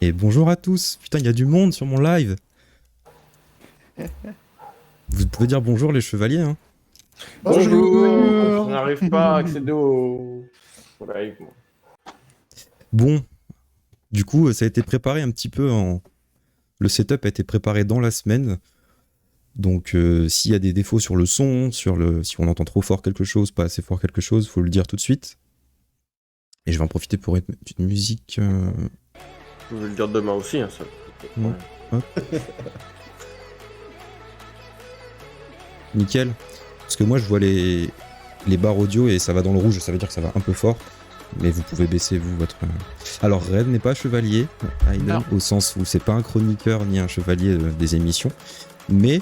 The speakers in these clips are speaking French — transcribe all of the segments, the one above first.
Et bonjour à tous. Putain, il y a du monde sur mon live. Vous pouvez dire bonjour les chevaliers, hein. Bonjour. Je n'arrive pas à accéder au live, moi. Bon, du coup, ça a été préparé un petit peu en... Le setup a été préparé dans la semaine. Donc, s'il y a des défauts sur le son, si on entend trop fort quelque chose, pas assez fort quelque chose, faut le dire tout de suite. Et je vais en profiter pour mettre une musique... Je vais le dire demain aussi, hein, ça. Ouais. Hop. Nickel. Parce que moi, je vois les barres audio et ça va dans le rouge, ça veut dire que ça va un peu fort. Mais vous pouvez baisser, vous, votre... Alors, Red n'est pas chevalier, Aiden, au sens où c'est pas un chroniqueur ni un chevalier des émissions. Mais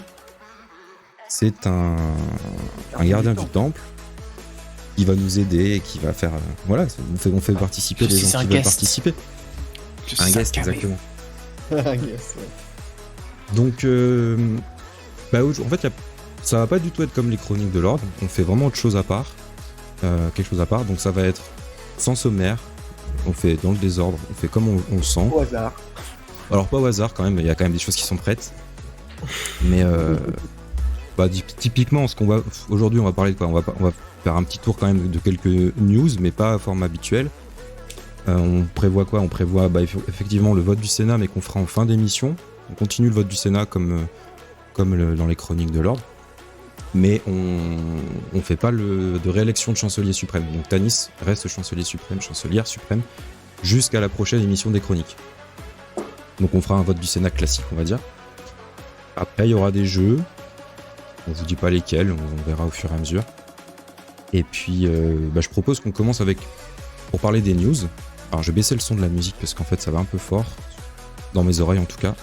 c'est un gardien du temple qui va nous aider et qui va faire... voilà, on fait participer les gens qui veulent participer. Un guest, exactement. Un guest, ouais. Donc, en fait, ça va pas du tout être comme les chroniques de l'ordre. On fait vraiment autre chose à part. Quelque chose à part. Donc, ça va être sans sommaire. On fait dans le désordre. On fait comme on le sent. Au hasard. Alors, pas au hasard quand même. Il y a quand même des choses qui sont prêtes. Mais, typiquement, ce qu'on va... Aujourd'hui, on va parler de quoi ? On va faire un petit tour quand même de quelques news, mais pas à forme habituel. On prévoit quoi ? On prévoit effectivement le vote du Sénat, mais qu'on fera en fin d'émission. On continue le vote du Sénat comme dans les chroniques de l'ordre. Mais on fait pas de réélection de chancelier suprême. Donc Tanis reste chancelière suprême, jusqu'à la prochaine émission des chroniques. Donc on fera un vote du Sénat classique, on va dire. Après, il y aura des jeux. On vous dit pas lesquels, on verra au fur et à mesure. Et puis, je propose qu'on commence pour parler des news. Alors, je vais baisser le son de la musique parce qu'en fait, ça va un peu fort. Dans mes oreilles, en tout cas.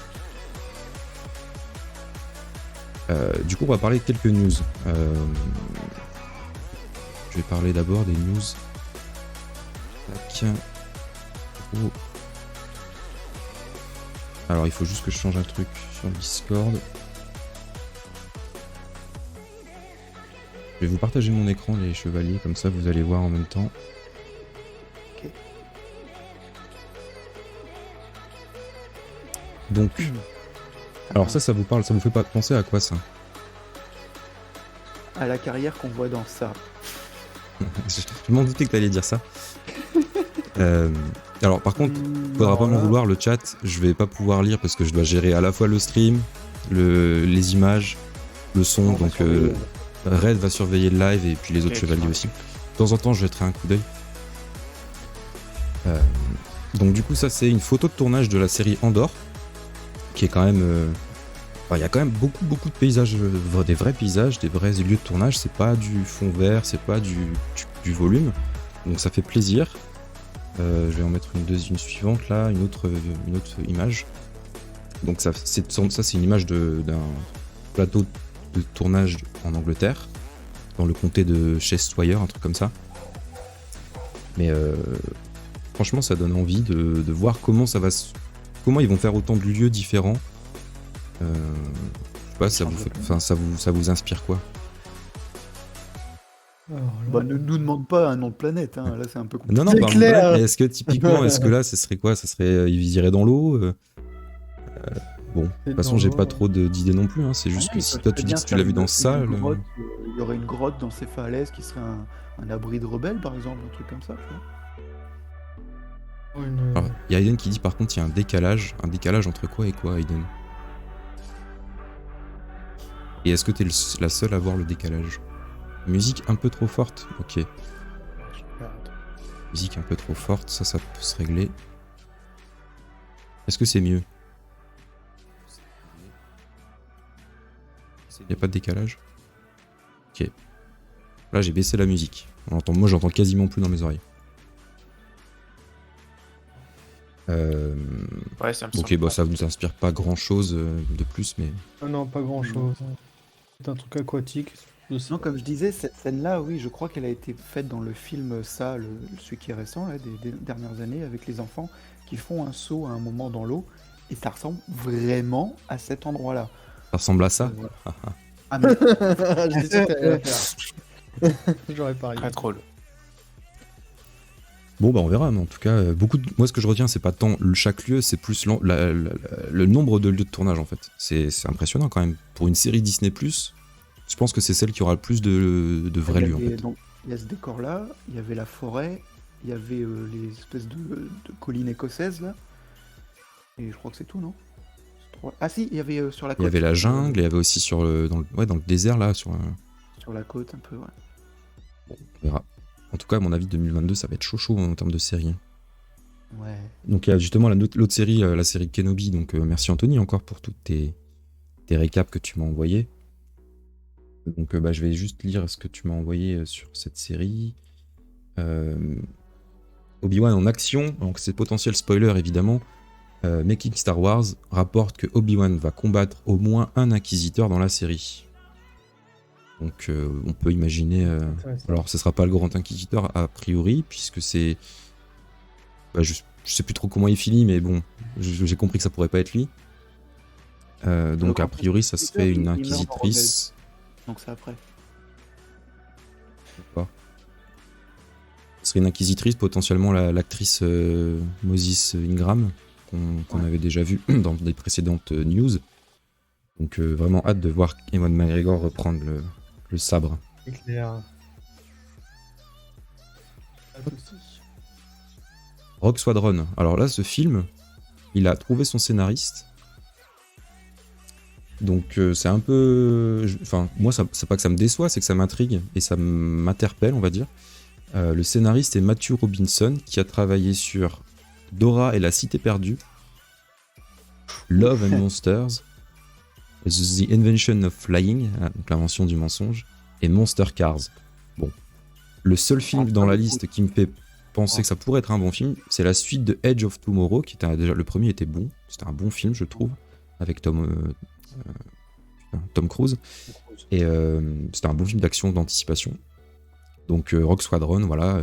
Du coup, on va parler de quelques news. Je vais parler d'abord des news. Tac. Oh. Alors, il faut juste que je change un truc sur Discord. Je vais vous partager mon écran, les chevaliers, comme ça vous allez voir en même temps. Ok. Donc, alors ça vous parle, ça vous fait pas penser à quoi ça ? À la carrière qu'on voit dans ça. Je m'en doutais que t'allais dire ça. Alors par contre, faudra pas m'en vouloir, le chat, je vais pas pouvoir lire parce que je dois gérer à la fois le stream, les images, le son, donc Red va surveiller le live et puis les autres chevaliers aussi. De temps en temps, je jetterai un coup d'œil. Donc du coup, ça c'est une photo de tournage de la série Andorre, qui est quand même... il y a quand même beaucoup de paysages, des vrais paysages, des vrais lieux de tournage, c'est pas du fond vert, c'est pas du volume, donc ça fait plaisir. Je vais en mettre une suivante là, une autre image. Donc ça c'est une image d'un plateau de tournage en Angleterre, dans le comté de Cheshire, un truc comme ça. Mais franchement, ça donne envie de voir comment ils vont faire autant de lieux différents. Je sais pas, ça vous inspire quoi ? Ne nous demande pas un nom de planète, hein. Là c'est un peu compliqué. Non, clair. Mais est-ce que typiquement, là, ce serait quoi ? Ça serait, ils iraient dans l'eau Bon, de toute façon, j'ai pas trop d'idées non plus. Hein. C'est juste que si toi tu dis que tu l'as vu dans ça, il y aurait une grotte dans ces falaises qui serait un abri de rebelles, par exemple, un truc comme ça. Alors, il y a Aiden qui dit par contre, il y a un décalage entre quoi et quoi, Aiden ? Et est-ce que t'es la seule à voir le décalage ? Musique un peu trop forte, ok. Musique un peu trop forte, ça peut se régler. Est-ce que c'est mieux ? Y'a pas de décalage ? Ok. Là j'ai baissé la musique. Moi j'entends quasiment plus dans mes oreilles. Ouais, ça me semble. Ok, ça vous inspire pas grand chose de plus, mais... Non, pas grand chose. C'est un truc aquatique. Non, comme je disais, cette scène-là, oui, je crois qu'elle a été faite dans le film Ça, celui qui est récent, là, des dernières années, avec les enfants qui font un saut à un moment dans l'eau, et ça ressemble vraiment à cet endroit-là. Ça ressemble à ça ? Ah mais... Je disais que t'allais la faire. J'aurais parié. Très drôle. Bon, bah on verra, mais en tout cas, moi ce que je retiens, c'est pas tant chaque lieu, c'est plus le nombre de lieux de tournage en fait. C'est impressionnant quand même. Pour une série Disney+, je pense que c'est celle qui aura le plus de vrais lieux en fait. Donc, il y a ce décor-là, il y avait la forêt, il y avait les espèces de collines écossaises, là. Et je crois que c'est tout, non? Ah si, il y avait sur la Il côte. y avait la jungle, il y avait aussi dans le désert là, Sur la côte, un peu, ouais. on verra. En tout cas, à mon avis, 2022, ça va être chaud en termes de série. Ouais. Donc il y a justement l'autre série, la série Kenobi. Donc merci Anthony encore pour toutes tes récaps que tu m'as envoyés. Donc je vais juste lire ce que tu m'as envoyé sur cette série. Obi-Wan en action, donc c'est potentiel spoiler évidemment. Making Star Wars rapporte que Obi-Wan va combattre au moins un inquisiteur dans la série. Donc on peut imaginer... alors ce sera pas le grand inquisiteur a priori, puisque c'est... je sais plus trop comment il finit, mais bon, j'ai compris que ça pourrait pas être lui. Donc a priori ça serait une inquisitrice. Donc c'est après. Ce serait une inquisitrice, potentiellement l'actrice Moses Ingram, qu'on avait déjà vu dans des précédentes news. Donc vraiment hâte de voir Ewan McGregor reprendre le sabre. C'est clair. Rogue Squadron. Alors là, ce film, il a trouvé son scénariste. Donc c'est un peu... Enfin, moi, c'est pas que ça me déçoit, c'est que ça m'intrigue et ça m'interpelle, on va dire. Le scénariste est Matthew Robinson, qui a travaillé sur Dora et la Cité perdue, Love and Monsters, The Invention of Flying, donc l'invention du mensonge, et Monster Cars. Bon, le seul film dans la liste qui me fait penser que ça pourrait être un bon film, c'est la suite de Edge of Tomorrow, qui était déjà le premier était bon, c'était un bon film je trouve, avec Tom Cruise, et c'était un bon film d'action d'anticipation. Donc Rogue Squadron, voilà,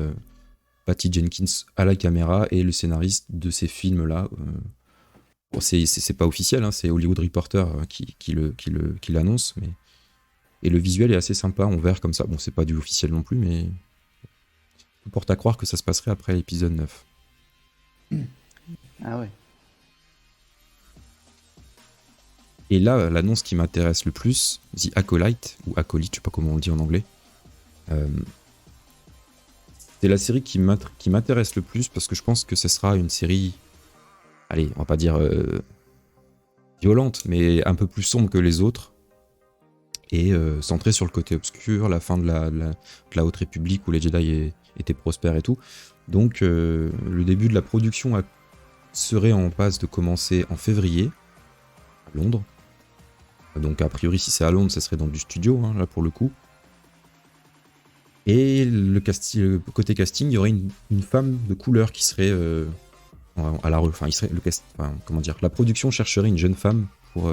Patty Jenkins à la caméra et le scénariste de ces films-là. Bon, c'est pas officiel, hein, c'est Hollywood Reporter qui l'annonce, mais et le visuel est assez sympa en vert comme ça. Bon, c'est pas du officiel non plus, mais tout porte à croire que ça se passerait après l'épisode 9. Ah ouais. Et là, l'annonce qui m'intéresse le plus, The Acolyte, ou Acolyte, je sais pas comment on le dit en anglais, c'est la série qui m'intéresse le plus parce que je pense que ce sera une série, allez, on va pas dire violente, mais un peu plus sombre que les autres, et centrée sur le côté obscur, la fin de la Haute République où les Jedi étaient prospères et tout. Donc le début de la production serait en passe de commencer en février, à Londres. Donc a priori si c'est à Londres, ça serait dans du studio, hein, là pour le coup. Et le côté casting, il y aurait une femme de couleur qui serait à la enfin, il serait comment dire, la production chercherait une jeune femme pour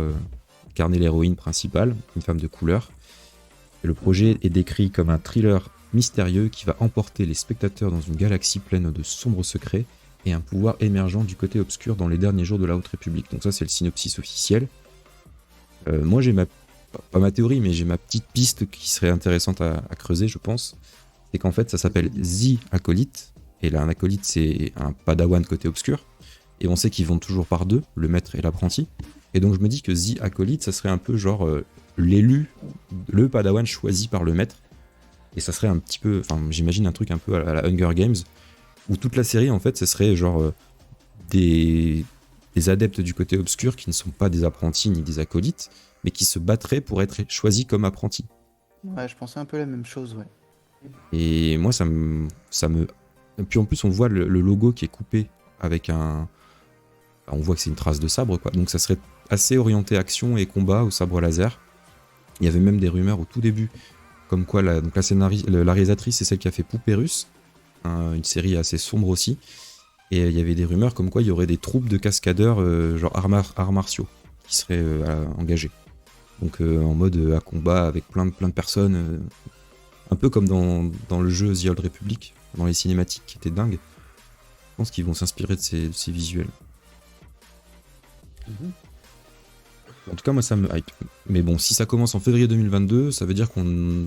incarner l'héroïne principale, une femme de couleur. Et le projet est décrit comme un thriller mystérieux qui va emporter les spectateurs dans une galaxie pleine de sombres secrets et un pouvoir émergent du côté obscur dans les derniers jours de la Haute République. Donc ça, c'est le synopsis officiel. Moi, j'ai pas ma théorie, mais j'ai ma petite piste qui serait intéressante à creuser, je pense. C'est qu'en fait, ça s'appelle The Acolyte. Et là, un acolyte, c'est un padawan côté obscur. Et on sait qu'ils vont toujours par deux, le maître et l'apprenti. Et donc, je me dis que The Acolyte, ça serait un peu genre l'élu, le padawan choisi par le maître. Et ça serait un petit peu, enfin, j'imagine un truc un peu à la Hunger Games, où toute la série, en fait, ce serait genre des adeptes du côté obscur qui ne sont pas des apprentis ni des acolytes, mais qui se battraient pour être choisis comme apprentis. Ouais, je pensais un peu la même chose, ouais. Et moi, ça me... Et puis en plus, on voit le logo qui est coupé avec un... On voit que c'est une trace de sabre, quoi. Donc ça serait assez orienté action et combat au sabre laser. Il y avait même des rumeurs au tout début, comme quoi la réalisatrice, c'est celle qui a fait Poupée Russe, une série assez sombre aussi. Et il y avait des rumeurs comme quoi il y aurait des troupes de cascadeurs, genre arts martiaux, qui seraient engagés. Donc en mode à combat avec plein de personnes, un peu comme dans le jeu The Old Republic, dans les cinématiques qui étaient dingues. Je pense qu'ils vont s'inspirer de ces visuels. En tout cas, moi ça me hype. Mais bon, si ça commence en février 2022, ça veut dire qu'on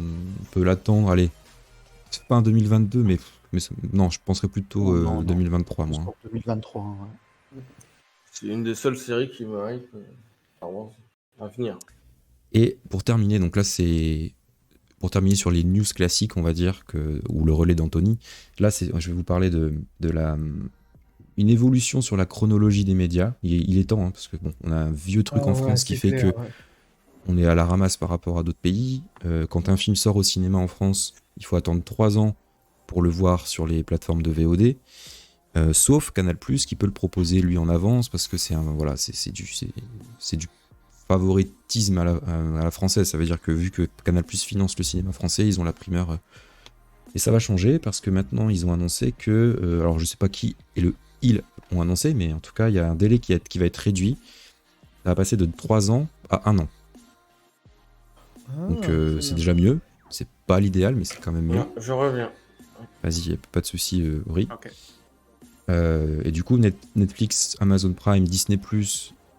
peut l'attendre, allez, fin 2022, mais mais non, je penserais plutôt Non, 2023, plus moi. pour 2023. Ouais. C'est une des seules séries qui me hype Star Wars à venir. Et pour terminer, donc là, c'est pour terminer sur les news classiques, on va dire, ou le relais d'Anthony. Là, je vais vous parler de une évolution sur la chronologie des médias. Il est temps, hein, parce que bon, on a un vieux truc en France qui fait que on est à la ramasse par rapport à d'autres pays. Quand un film sort au cinéma en France, il faut attendre 3 ans pour le voir sur les plateformes de VOD. Sauf Canal+, qui peut le proposer lui en avance, parce que c'est du favoritisme à la française. Ça veut dire que vu que Canal+ finance le cinéma français, ils ont la primeur. Et ça va changer, parce que maintenant, ils ont annoncé que... alors, je sais pas qui et ils ont annoncé, mais en tout cas, il y a un délai qui va être réduit. Ça va passer de 3 ans à 1 an. Donc, c'est déjà mieux. C'est pas l'idéal, mais c'est quand même mieux. Je reviens. Vas-y, pas de souci, Ori. Ok. Et du coup, Netflix, Amazon Prime, Disney+,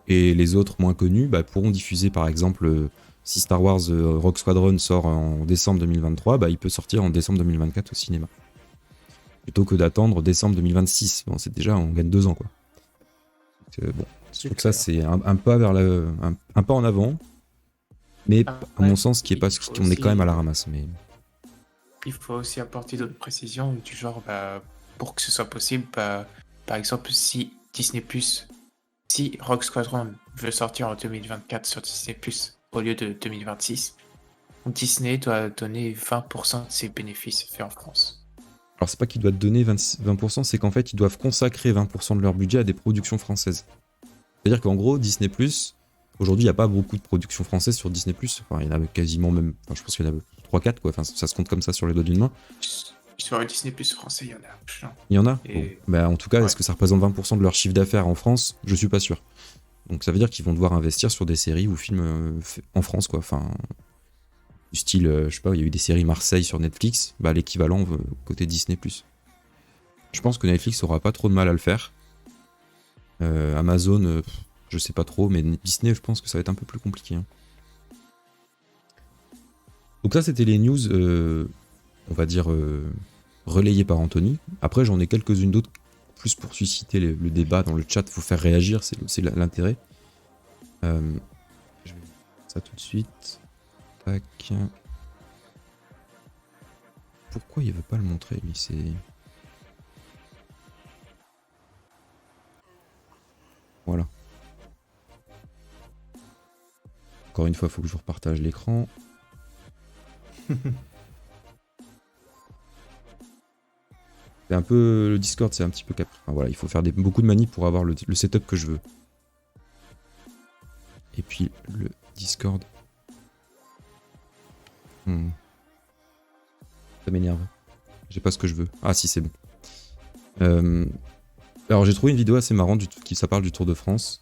et les autres moins connus pourront diffuser, par exemple, si Star Wars Rogue Squadron sort en décembre 2023, il peut sortir en décembre 2024 au cinéma. Plutôt que d'attendre décembre 2026. Bon, c'est déjà, on gagne 2 ans, quoi. Bon, je trouve que ça, c'est un pas vers un pas en avant, mais à mon sens, qui est pas, on est quand même à la ramasse. Mais... Il faut aussi apporter d'autres précisions du genre, pour que ce soit possible, par exemple, si Disney+, si Rogue Squadron veut sortir en 2024 sur Disney+, au lieu de 2026, Disney doit donner 20% de ses bénéfices faits en France. Alors, c'est pas qu'ils doivent donner 20%, c'est qu'en fait, ils doivent consacrer 20% de leur budget à des productions françaises. C'est-à-dire qu'en gros, Disney+, aujourd'hui, il n'y a pas beaucoup de productions françaises sur Disney+. Enfin, il y en a quasiment même... Enfin, je pense qu'il y en a 3-4, quoi. Enfin, ça se compte comme ça sur les doigts d'une main. Sur Disney+ français, il y en a plein. Il y en a Et... bon. En tout cas, est-ce que ça représente 20% de leur chiffre d'affaires en France? Je suis pas sûr. Donc ça veut dire qu'ils vont devoir investir sur des séries ou films en France, quoi. Enfin, du style, je sais pas, il y a eu des séries Marseille sur Netflix, l'équivalent côté Disney+. Je pense que Netflix aura pas trop de mal à le faire. Amazon, je sais pas trop, mais Disney, je pense que ça va être un peu plus compliqué. Hein. Donc ça, c'était les news, on va dire, relayées par Anthony. Après, j'en ai quelques-unes d'autres, plus pour susciter le débat dans le chat, faut faire réagir, c'est l'intérêt. Je vais faire ça tout de suite. Tac. Pourquoi il veut pas le montrer, lui, c'est... Voilà. Encore une fois, il faut que je vous repartage l'écran. C'est un peu... Le Discord, c'est un petit peu capri. Enfin, voilà, il faut faire beaucoup de manips pour avoir le setup que je veux. Et puis, le Discord... Ça m'énerve. J'ai pas ce que je veux. Ah si, c'est bon. Alors j'ai trouvé une vidéo assez marrante ça parle du Tour de France.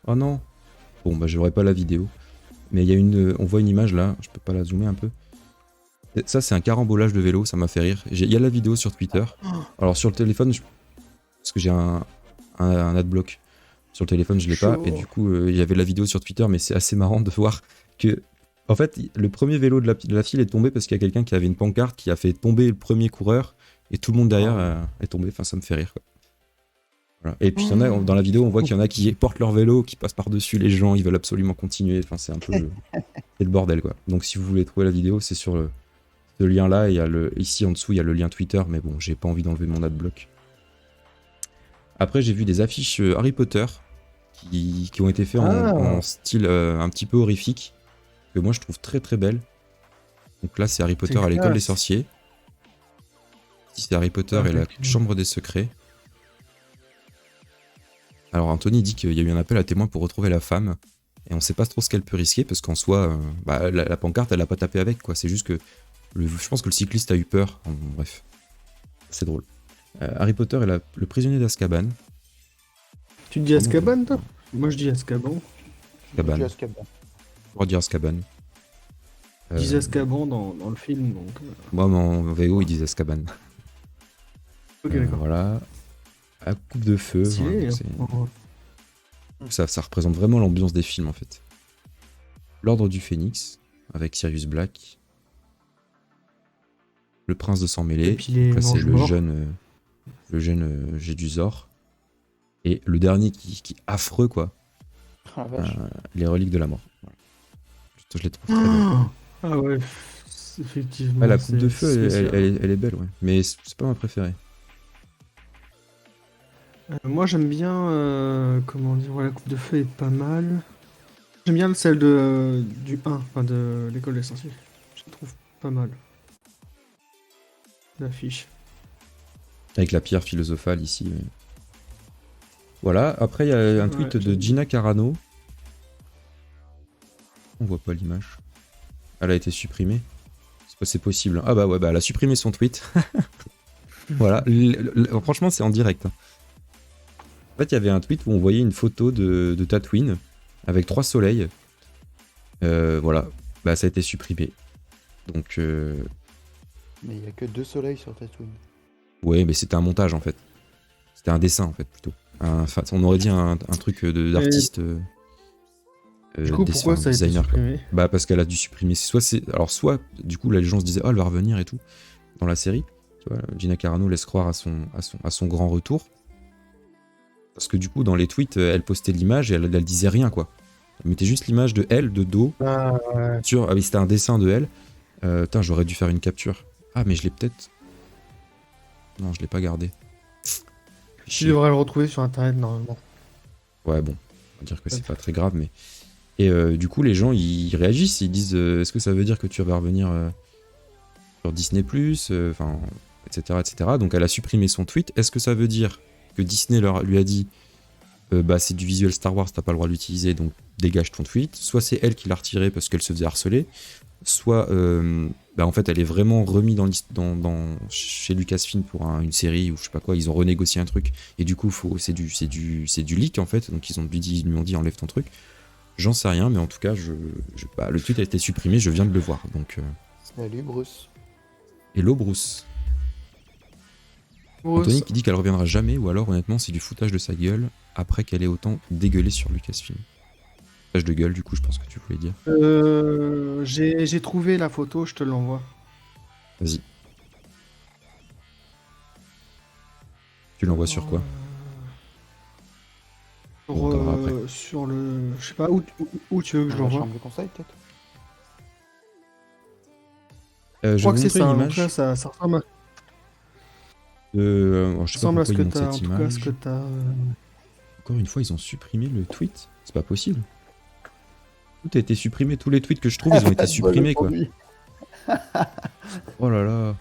Oh non. Bon j'aurai pas la vidéo. Mais il y a on voit une image là, je peux pas la zoomer un peu. Et ça c'est un carambolage de vélo, ça m'a fait rire. Il y a la vidéo sur Twitter. Alors sur le téléphone, parce que j'ai un adblock. Sur le téléphone je l'ai pas. Et du coup il y avait la vidéo sur Twitter, mais c'est assez marrant de voir que... En fait, le premier vélo de la file est tombé parce qu'il y a quelqu'un qui avait une pancarte qui a fait tomber le premier coureur et tout le monde derrière est tombé. Enfin, ça me fait rire, quoi. Voilà. Et puis, dans la vidéo, on voit qu'il y en a qui portent leur vélo, qui passent par-dessus les gens, ils veulent absolument continuer. Enfin, c'est un peu c'est le bordel, quoi. Donc, si vous voulez trouver la vidéo, c'est sur ce lien-là. Ici, en dessous, il y a le lien Twitter, mais bon, j'ai pas envie d'enlever mon adblock. Après, j'ai vu des affiches Harry Potter qui ont été faites en style un petit peu horrifique, que moi je trouve très très belle. Donc là c'est Harry Potter à l'école des sorciers. Ici c'est Harry Potter et la chambre des secrets. Alors Anthony dit qu'il y a eu un appel à témoins pour retrouver la femme. Et on sait pas trop ce qu'elle peut risquer parce qu'en soi, la pancarte elle a pas tapé avec, quoi. C'est juste que je pense que le cycliste a eu peur. Bref, c'est drôle. Harry Potter et le prisonnier d'Azkaban. Tu dis Azkaban toi? Moi je dis Azkaban. Azkaban. On va dire Azkaban. Ils disent Azkaban dans le film, donc... Moi, en VO, ils disent Azkaban. Ok, d'accord. Voilà. À coupe de feu. Stylé, Ça représente vraiment l'ambiance des films, en fait. L'Ordre du Phénix, avec Sirius Black. le prince de sang mêlé. Et puis les Après, c'est mange-morts. le jeune Jedusor. Et le dernier qui est affreux, quoi. Ah, la vache. Les reliques de la mort. Voilà. Je les trouve très belles. Ah ouais, effectivement. Ah, la coupe c'est de feu, spécial. elle est belle, ouais. Mais c'est pas ma préférée. Moi j'aime bien, comment dire, ouais, la coupe de feu est pas mal. J'aime bien celle du 1, enfin de l'école des sorciers. Je la trouve pas mal. L'affiche. Avec la pierre philosophale ici. Ouais. Voilà, après il y a un tweet Ouais, de Gina Carano. On voit pas l'image. Elle a été supprimée. C'est possible. Ah bah ouais, bah elle a supprimé son tweet. Voilà, franchement c'est en direct. Hein. En fait, il y avait un tweet où on voyait une photo de Tatooine avec 3 soleils. Voilà, bah ça a été supprimé. Donc, Mais il y a que 2 soleils sur Tatooine. ouais, mais c'était un montage en fait. C'était un dessin en fait plutôt. Enfin, on aurait dit un truc d'artiste. Du coup, pourquoi ça a été designer, quoi. supprimé? Bah parce qu'elle a dû supprimer. Soit du coup là les gens se disaient oh elle va revenir et tout dans la série. Tu vois, Gina Carano laisse croire à son grand retour. Parce que du coup dans les tweets elle postait l'image et elle disait rien quoi. Elle mettait juste l'image de elle de dos Ah ouais. sur. Ah oui c'était un dessin de elle. Putain j'aurais dû faire une capture. Ah mais je l'ai peut-être. Non je l'ai pas gardé. Tu devrais le retrouver sur internet normalement. Ouais bon on va dire que c'est pas très grave mais. Et du coup, les gens, ils réagissent, ils disent est-ce que ça veut dire que tu vas revenir sur Disney+, enfin, etc., etc. Donc, elle a supprimé son tweet. Est-ce que ça veut dire que Disney lui a dit bah, c'est du visuel Star Wars, t'as pas le droit de l'utiliser, donc dégage ton tweet. Soit c'est elle qui l'a retiré parce qu'elle se faisait harceler, soit bah, en fait, elle est vraiment remise chez Lucasfilm pour une série ou je sais pas quoi. Ils ont renégocié un truc et du coup, c'est du leak en fait. Donc, ils lui ont dit enlève ton truc. J'en sais rien, mais en tout cas, bah, le tweet a été supprimé, je viens de le voir. Donc, Salut Bruce. hello Bruce. Anthony qui dit qu'elle reviendra jamais, ou alors honnêtement, c'est du foutage de sa gueule après qu'elle ait autant dégueulé sur Lucasfilm. Foutage de gueule, du coup, je pense que tu voulais dire. J'ai trouvé la photo, je te l'envoie. Vas-y. Tu l'envoies sur quoi? On regardera après. Sur le... Je sais pas, où tu veux que je Dans la l'envoie? chambre de conseil peut-être. Je Je crois vais que vous c'est montrer ça, une donc là, image ça ressemble à, je sais pas pourquoi ce ils que montrent t'as, en cette tout cas, ce image. que t'as... Encore une fois, ils ont supprimé le tweet. C'est pas possible. Tout a été supprimé, tous les tweets que je trouve, ils ont été supprimés, quoi. Oh là là.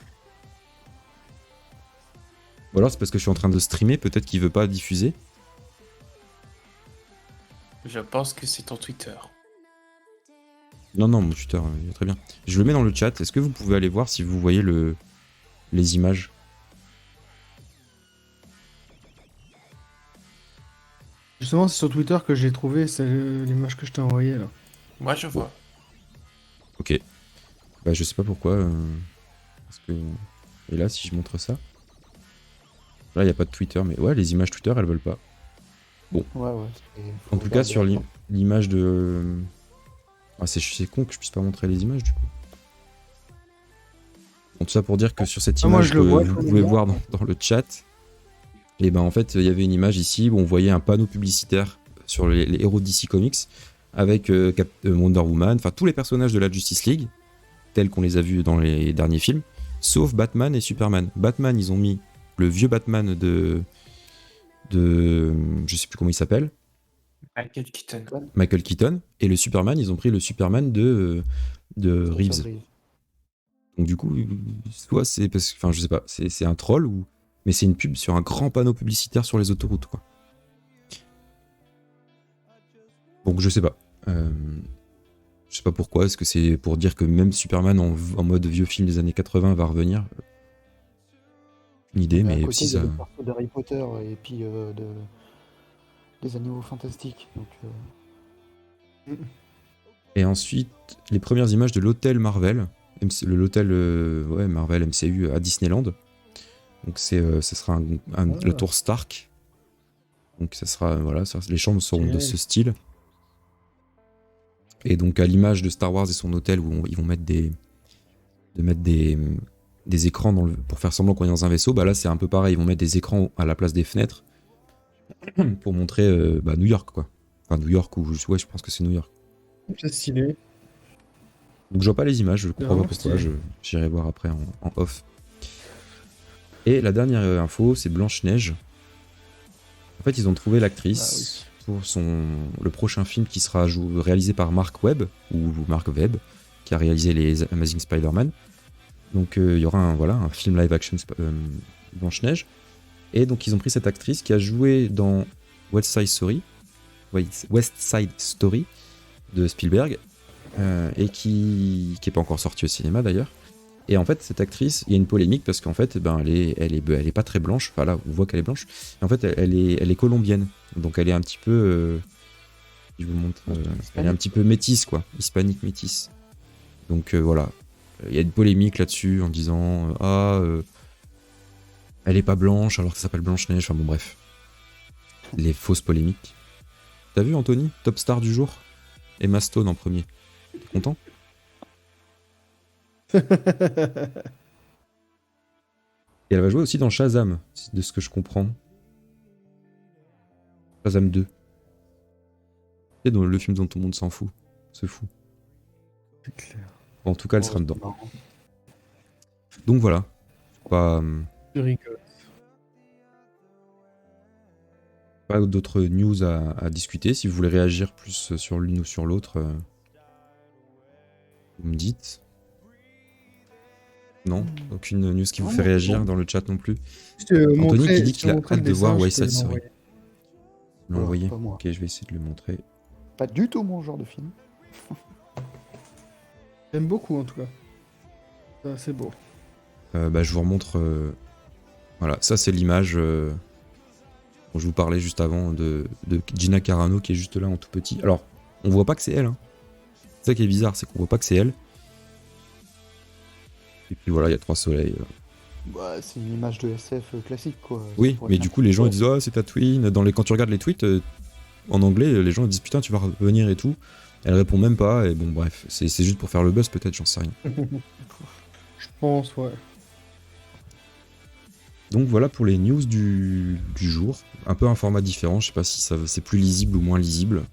Ou alors c'est parce que je suis en train de streamer, peut-être qu'il veut pas diffuser. Je pense que c'est ton Twitter. Non, mon Twitter, il est très bien. Je le mets dans le chat. Est-ce que vous pouvez aller voir si vous voyez les images? Justement, c'est sur Twitter que j'ai trouvé, c'est l'image que je t'ai envoyée, là. Moi, je vois. Ok. Bah je sais pas pourquoi. Parce que... Et là, si je montre ça... Là, il n'y a pas de Twitter, mais ouais, les images Twitter, elles veulent pas. Ouais. En tout cas, sur l'image de... Ah, c'est con que je puisse pas montrer les images, du coup. Bon, tout ça pour dire que sur cette moi, image je que le vois, vous je le pouvez vois. voir dans le chat, et ben en fait, il y avait une image ici où on voyait un panneau publicitaire sur les héros de DC Comics avec Wonder Woman, enfin tous les personnages de la Justice League, tels qu'on les a vus dans les derniers films, sauf Batman et Superman. Batman, ils ont mis le vieux Batman de je sais plus comment il s'appelle, Michael Keaton, et le Superman, ils ont pris le Superman de Reeves. Donc du coup, soit c'est parce que, enfin je sais pas, c'est un troll ou mais c'est une pub sur un grand panneau publicitaire sur les autoroutes quoi. Donc je sais pas. Je sais pas pourquoi, est-ce que c'est pour dire que même Superman en mode vieux film des années 80 va revenir? Une idée, mais côté, si il y a ça... des persos d'Harry Potter et puis des animaux fantastiques. Donc, Et ensuite, les premières images de l'hôtel Marvel, l'hôtel Marvel MCU à Disneyland. Donc ce sera le tour Stark. Donc ça sera voilà, les chambres seront de ce style. Et donc à l'image de Star Wars et son hôtel où ils vont mettre des des écrans pour faire semblant qu'on est dans un vaisseau. Bah là, c'est un peu pareil. Ils vont mettre des écrans à la place des fenêtres pour montrer New York, quoi. Enfin, New York, ouais, je pense que c'est New York. C'est stylé. Donc, je vois pas les images, je comprends pas pourquoi. J'irai voir après en off. Et la dernière info, c'est Blanche-Neige. En fait, ils ont trouvé l'actrice pour le prochain film qui sera réalisé par Mark Webb, ou Mark Webb, qui a réalisé les Amazing Spider-Man. Donc il y aura un film live action Blanche-Neige. Et donc ils ont pris cette actrice qui a joué dans West Side Story de Spielberg, et qui est pas encore sortie au cinéma d'ailleurs. Et en fait, cette actrice, il y a une polémique parce qu'en fait, elle est pas très blanche. Enfin là, on voit qu'elle est blanche. Et en fait, elle est colombienne. Donc elle est un petit peu, je vous montre, elle est un petit peu métisse, quoi, hispanique métisse. Donc voilà, il y a une polémique là-dessus en disant elle est pas blanche alors que ça s'appelle Blanche-Neige. Enfin bon, bref, les fausses polémiques. T'as vu Anthony, top star du jour, Emma Stone en premier. T'es content? Et elle va jouer aussi dans Shazam, de ce que je comprends. Shazam 2. C'est dans le film dont tout le monde s'en fout. Se fout. C'est clair. En tout cas, elle sera dedans. Donc voilà. Pas d'autres news à discuter. Si vous voulez réagir plus sur l'une ou sur l'autre, vous me dites. Non, aucune news qui vous fait réagir dans le chat non plus. Anthony qui dit qu'il a hâte de voir West Side Story. Vous l'avez envoyé ? Ok, je vais essayer de le montrer. Pas du tout mon genre de film. J'aime beaucoup en tout cas. C'est beau. Je vous remontre. Voilà, ça c'est l'image dont je vous parlais juste avant de Gina Carano qui est juste là en tout petit. Alors, on voit pas que c'est elle. Hein. C'est ça qui est bizarre, c'est qu'on voit pas que c'est elle. Et puis voilà, il y a 3 soleils. Bah, c'est une image de SF classique, quoi. Oui, mais du coup, les gens ils disent « Ah, c'est Tatooine ». Quand tu regardes les tweets, en anglais, les gens ils disent « Putain, tu vas revenir et tout ». Elle répond même pas, et bon, bref. C'est juste pour faire le buzz, peut-être, j'en sais rien. Je pense, ouais. Donc voilà pour les news du jour. Un peu un format différent, je sais pas si c'est plus lisible ou moins lisible.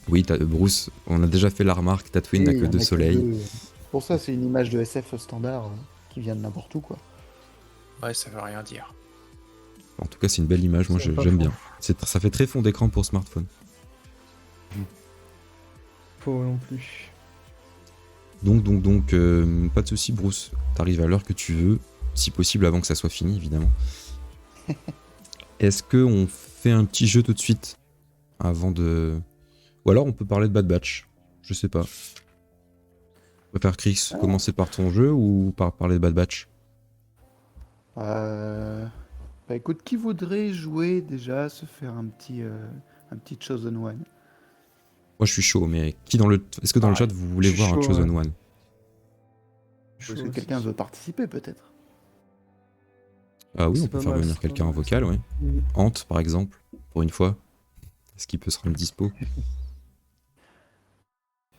Oui, Bruce, on a déjà fait la remarque, Tatooine n'a que 2 soleils. Pour ça, c'est une image de SF standard qui vient de n'importe où, quoi. Ouais, ça veut rien dire. En tout cas, c'est une belle image, moi j'aime bien. Ça fait très fond d'écran pour smartphone. Faux non plus. Donc, pas de soucis, Bruce. T'arrives à l'heure que tu veux, si possible avant que ça soit fini, évidemment. Est-ce qu'on fait un petit jeu tout de suite avant de... Ou alors on peut parler de Bad Batch, je sais pas. On va faire Chris, commencer par ton jeu ou par parler de Bad Batch? Bah écoute, qui voudrait jouer déjà, se faire un petit Chosen One? Moi je suis chaud, mais est-ce que dans le chat vous voulez voir un Chosen One? Est-ce que quelqu'un veut participer peut-être? Ah oui, C'est on peut pas faire mal, venir c'est quelqu'un pas en mal. vocal, oui. Ant, par exemple, pour une fois. Est-ce qu'il peut se rendre dispo?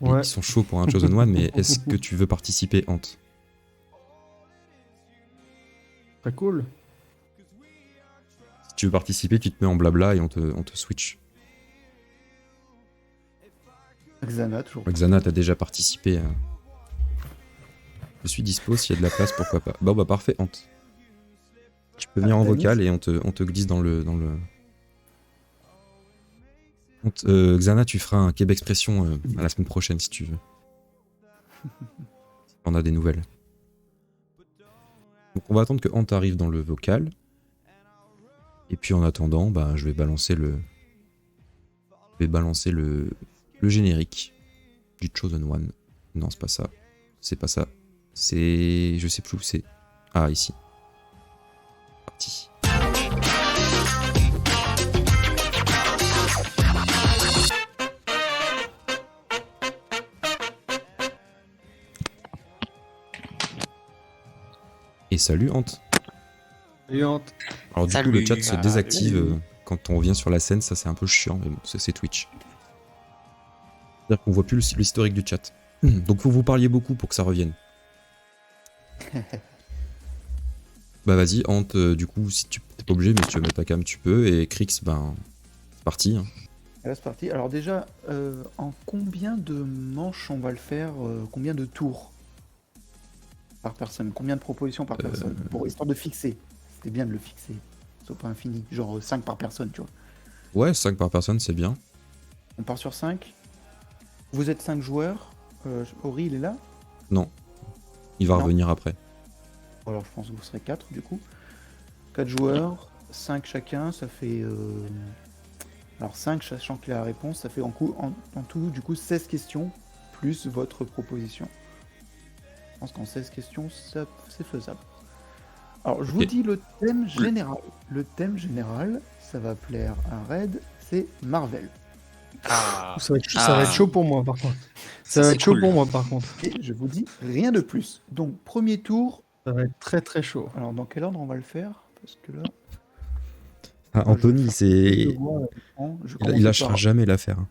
Ouais. Ils sont chauds pour un Chosen One, mais est-ce que tu veux participer, Ant? Très cool. Si tu veux participer, tu te mets en blabla et on te switch. Xana, toujours. Xana, t'as déjà participé. Je suis dispo, s'il y a de la place, pourquoi pas. Bon bah parfait, Ant. Tu peux venir en vocal et on te glisse dans le... Xana, tu feras un Québec Expression à la semaine prochaine si tu veux. On a des nouvelles. Donc on va attendre que Ant arrive dans le vocal. Et puis en attendant, je vais balancer le générique du Chosen One. Non, c'est pas ça. C'est pas ça. C'est... Je sais plus où c'est. Ah, ici. Parti. Et salut Ant. Salut Ant. Alors du coup le chat se désactive quand on revient sur la scène, ça c'est un peu chiant, mais bon, c'est Twitch. C'est-à-dire qu'on voit plus l'historique du chat. Donc faut que vous parliez beaucoup pour que ça revienne. Bah vas-y, Ant, du coup, si tu t'es pas obligé, mais tu veux mettre ta cam, tu peux. Et Crix, ben, c'est parti. Hein. Là, c'est parti. Alors déjà, en combien de manches on va le faire combien de tours par personne? Combien de propositions par personne? Pour histoire de fixer. C'était bien de le fixer. Soit pas infini. Genre 5 par personne, tu vois. Ouais, 5 par personne, c'est bien. On part sur 5. Vous êtes 5 joueurs. Ori, il est là? Non. Il va Non. revenir après. Alors je pense que vous serez 4 du coup. 4 joueurs, 5 chacun, ça fait... Alors 5, sachant que la réponse, ça fait en tout du coup 16 questions, plus votre proposition. Je pense qu'en 16 questions, ça, c'est faisable. Alors je vous Ok. dis le thème général. Le thème général, ça va plaire à Red, c'est Marvel. Ah, Ça va être chaud pour moi, par contre. Ça va c'est être chaud cool. pour moi, par contre. Et je vous dis rien de plus. Donc premier tour, Ça va être très très chaud. alors dans quel ordre on va le faire? Parce que là... Ah, moi, je vais Anthony, faire c'est. deux voix, je Il commence lâchera par- jamais l'affaire. Hein.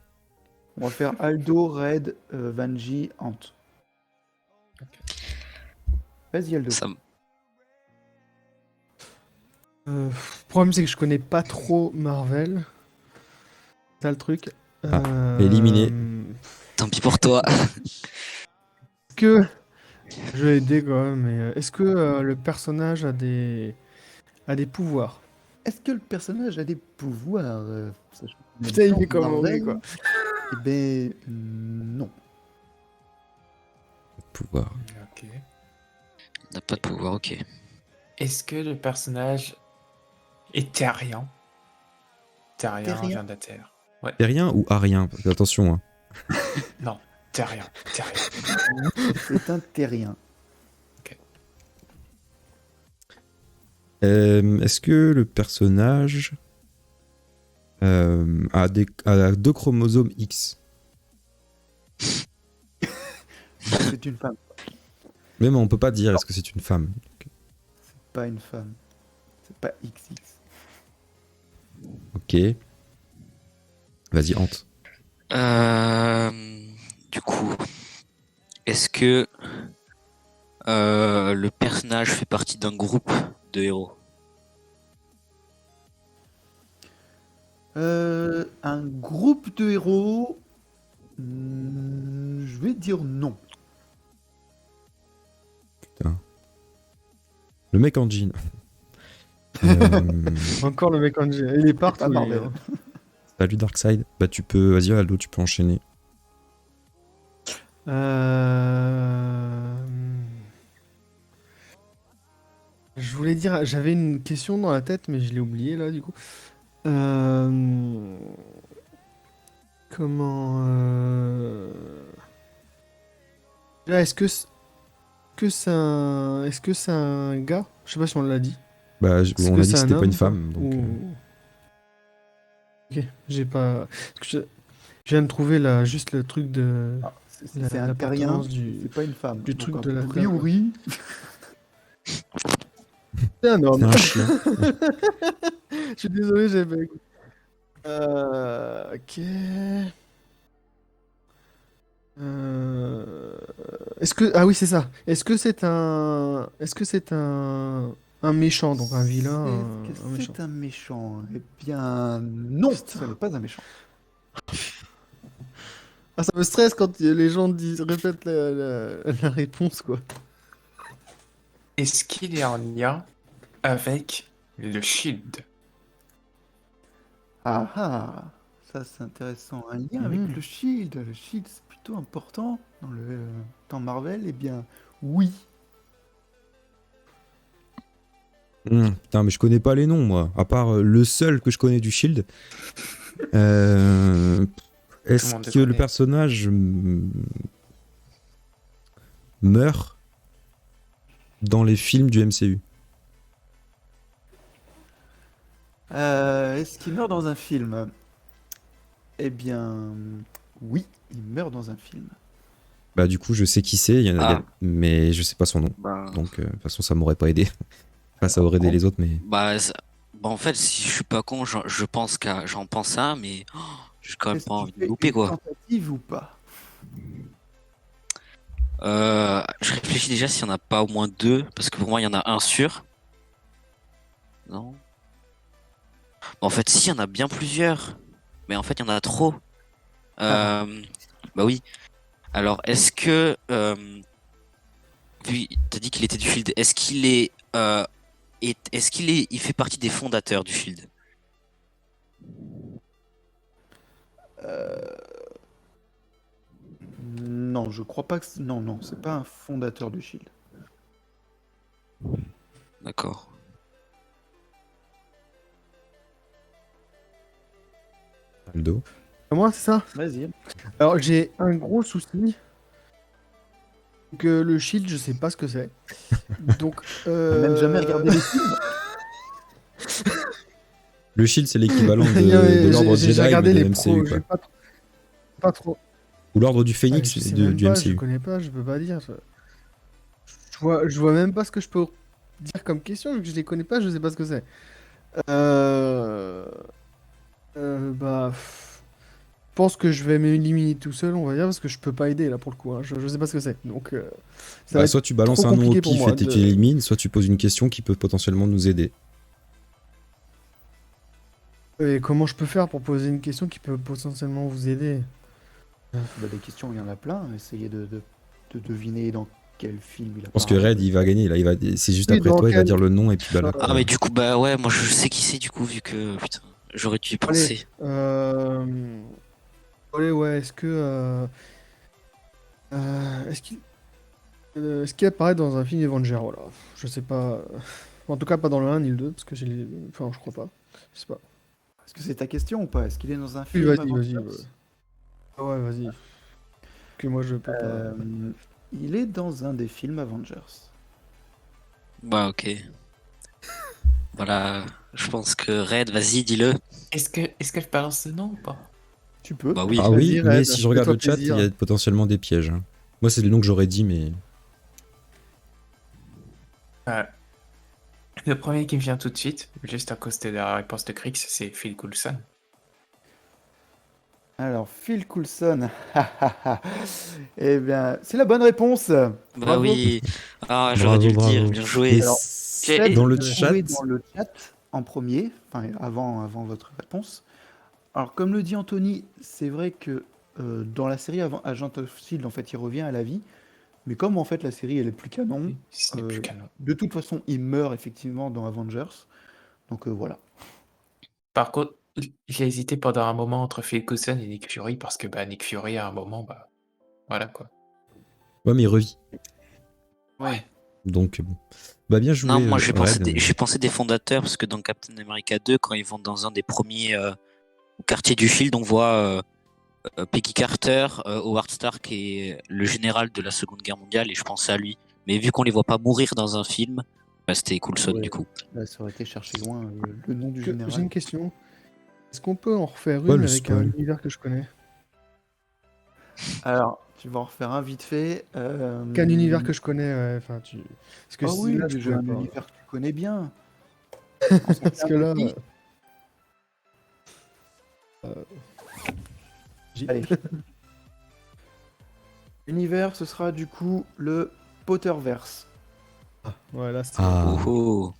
On va faire Aldo, Red, Vanji, Ant. Vas-y Aldo. Ça me- Le problème, c'est que je connais pas trop Marvel. C'est ça le truc. éliminé. Tant pis pour toi. Est-ce que. Je vais aider quand même, mais est-ce que le personnage a des pouvoirs? Est-ce que le personnage a des pouvoirs sachant qu'on Putain, il dans est comme Marvel, Henri, quoi. Eh ben non. Pouvoir. ok. On n'a pas de pouvoir, ok. Est-ce que le personnage est terrien? Terrien Terrien. vient de la Terre. Terrien ou arien? Parce que attention. Hein. Non, terrien. Terrien. C'est un terrien. Est-ce que le personnage a 2 chromosomes X? C'est une femme, Même on peut pas dire est-ce que c'est une femme. pas une femme. C'est pas XX. Ok. Vas-y, Ant. Du coup, est-ce que le personnage fait partie d'un groupe de héros? Un groupe de héros. Je vais dire non. Le mec en jean. Encore le mec en G. Il est partout. Pas Marvel. lui, hein. Salut Darkseid. Bah tu peux, vas-y Aldo, tu peux enchaîner. Je voulais dire, j'avais une question dans la tête, mais je l'ai oubliée là, du coup. Comment. Là, est-ce que c'est un gars? Je sais pas si on l'a dit. Bah Est-ce on que a dit c'est que un c'était pas homme, une femme. Donc, ou- Ok, j'ai pas. Parce que je viens de trouver là, juste le truc de. Ah, c'est La- c'est un terrien, l'appartenance du- c'est pas une femme. du Donc, truc a de la priori, C'est un c'est homme. un chien. Je suis désolé, j'ai pas écouté. Ok. Est-ce que ah oui c'est ça. Est-ce que c'est un méchant donc un vilain est-ce que un méchant. c'est un méchant? Eh bien, non, Putain. ce n'est pas un méchant. Ah ça me stresse quand les gens répètent la réponse quoi. Est-ce qu'il est en lien avec le Shield? Ah ah, ça c'est intéressant. Un lien avec Mhm. le Shield. Le Shield, c'est plutôt important dans Marvel. Eh bien, oui. Putain, mais je connais pas les noms moi. À part le seul que je connais du Shield. Est-ce monde le que le connaît. personnage meurt dans les films du MCU? Est-ce qu'il meurt dans un film? Eh bien, oui, il meurt dans un film. Bah du coup je sais qui c'est, mais je sais pas son nom. Bah, Donc de toute façon ça m'aurait pas aidé. Enfin ça aurait aidé les autres mais... en fait, si je suis pas con, j'en pense à un, mais j'ai quand même Est-ce pas que envie tu de fais louper une quoi. tentative ou pas? Je réfléchis déjà s'il n'y en a pas au moins deux, parce que pour moi, il y en a un sûr. Non? En fait, si, il y en a bien plusieurs. Mais en fait, il y en a trop. Bah oui. Alors, est-ce que... t'as dit qu'il était du Shield. Est-ce qu'il est... est-ce qu'il est... Il fait partie des fondateurs du Shield? Non, je crois pas que... Non, non, c'est pas un fondateur du Shield. D'accord. Aldo. Moi, c'est ça. Vas-y. Alors, j'ai un gros souci. Que le Shield, je sais pas ce que c'est. Donc, T'as même jamais regardé les films? Le Shield, c'est l'équivalent de, Non, mais de l'ordre j'ai Jedi, mais regardé de les MCU, pros, quoi. j'ai pas trop. Ou l'ordre du Ah, Phénix je sais du même pas, je MCU. connais pas, je peux pas dire. Je vois même pas ce que je peux dire comme question, vu que je les connais pas, je sais pas ce que c'est. Bah. Je pense que je vais m'éliminer tout seul, on va dire, parce que je peux pas aider là pour le coup. Hein. Je sais pas ce que c'est. Donc, ça va Bah, être soit tu balances trop un nom au compliqué pour pif moi et tu de- élimines, soit tu poses une question qui peut potentiellement nous aider. Et comment je peux faire pour poser une question qui peut potentiellement vous aider? Bah, des questions, il y en a plein. Essayez de deviner dans quel film il Je pense que apparaît. Red, il va gagner. Là, c'est juste Oui, après dans toi, il va quel- dire le nom et puis voilà. Ah, mais du coup, bah ouais, moi je sais qui c'est du coup, vu que... Putain, j'aurais dû y Allez, penser. allez, ouais, est-ce qu'il apparaît dans un film Avenger, voilà. Je sais pas. En tout cas, pas dans le 1 ni le 2, parce que j'ai les... Enfin, je crois pas. Je sais pas. Est-ce que c'est ta question ou pas? Est-ce qu'il est dans un Oui, film vas-y, Avengers? vas-y. Ah ouais, vas-y. Que moi, je peux pas. Il est dans un des films Avengers. Bah ok. Voilà, je pense que Red, vas-y, dis-le. Est-ce que je balance le nom ou pas? Tu peux. Bah oui. Ah Vas-y, oui, mais Red, si je regarde fais-toi le chat, il plaisir. y a potentiellement des pièges. Hein. Moi, c'est le nom que j'aurais dit, mais... Le premier qui me vient tout de suite, juste à cause de la réponse de Crix, c'est Phil Coulson. Alors, Phil Coulson. Eh bien, c'est la bonne réponse. Bah Bravo. oui. Ah, j'aurais dû le dire, bien joué. Mais Alors, Fred, dans le vous chat, trouvez dans le chat en premier, enfin avant votre réponse. Alors, comme le dit Anthony, c'est vrai que dans la série Agent of Shield, en fait, il revient à la vie. Mais comme en fait la série elle est plus canon, Ce n'est plus canon. de toute façon, il meurt effectivement dans Avengers. Donc voilà. Par contre, j'ai hésité pendant un moment entre Phil Coulson et Nick Fury, parce que bah, Nick Fury, à un moment, bah, voilà quoi. ouais, mais il revit. Ouais. Donc, bon. Bah, bien joué, non, moi j'ai pensé, Red. j'ai pensé des fondateurs, parce que dans Captain America 2, quand ils vont dans un des premiers quartiers du Shield, on voit Peggy Carter, Howard Stark et le général de la Seconde Guerre mondiale, et je pensais à lui. Mais vu qu'on les voit pas mourir dans un film, bah, c'était Coulson Ouais. du coup. Là, ça aurait été chercher loin le nom du J'ai général. une question. Est-ce qu'on peut en refaire Pas une le avec un spoil. univers que je connais? Alors, tu vas en refaire un vite fait. Qu'un univers que je connais, ouais. Enfin, Parce que Ah oui, là, je j'ai pouvais un pas. univers que tu connais bien. Parce que là. J'ai- Allez. L'univers, ce sera du coup le Potterverse. Ouais, là, c'est. Ah. Oh,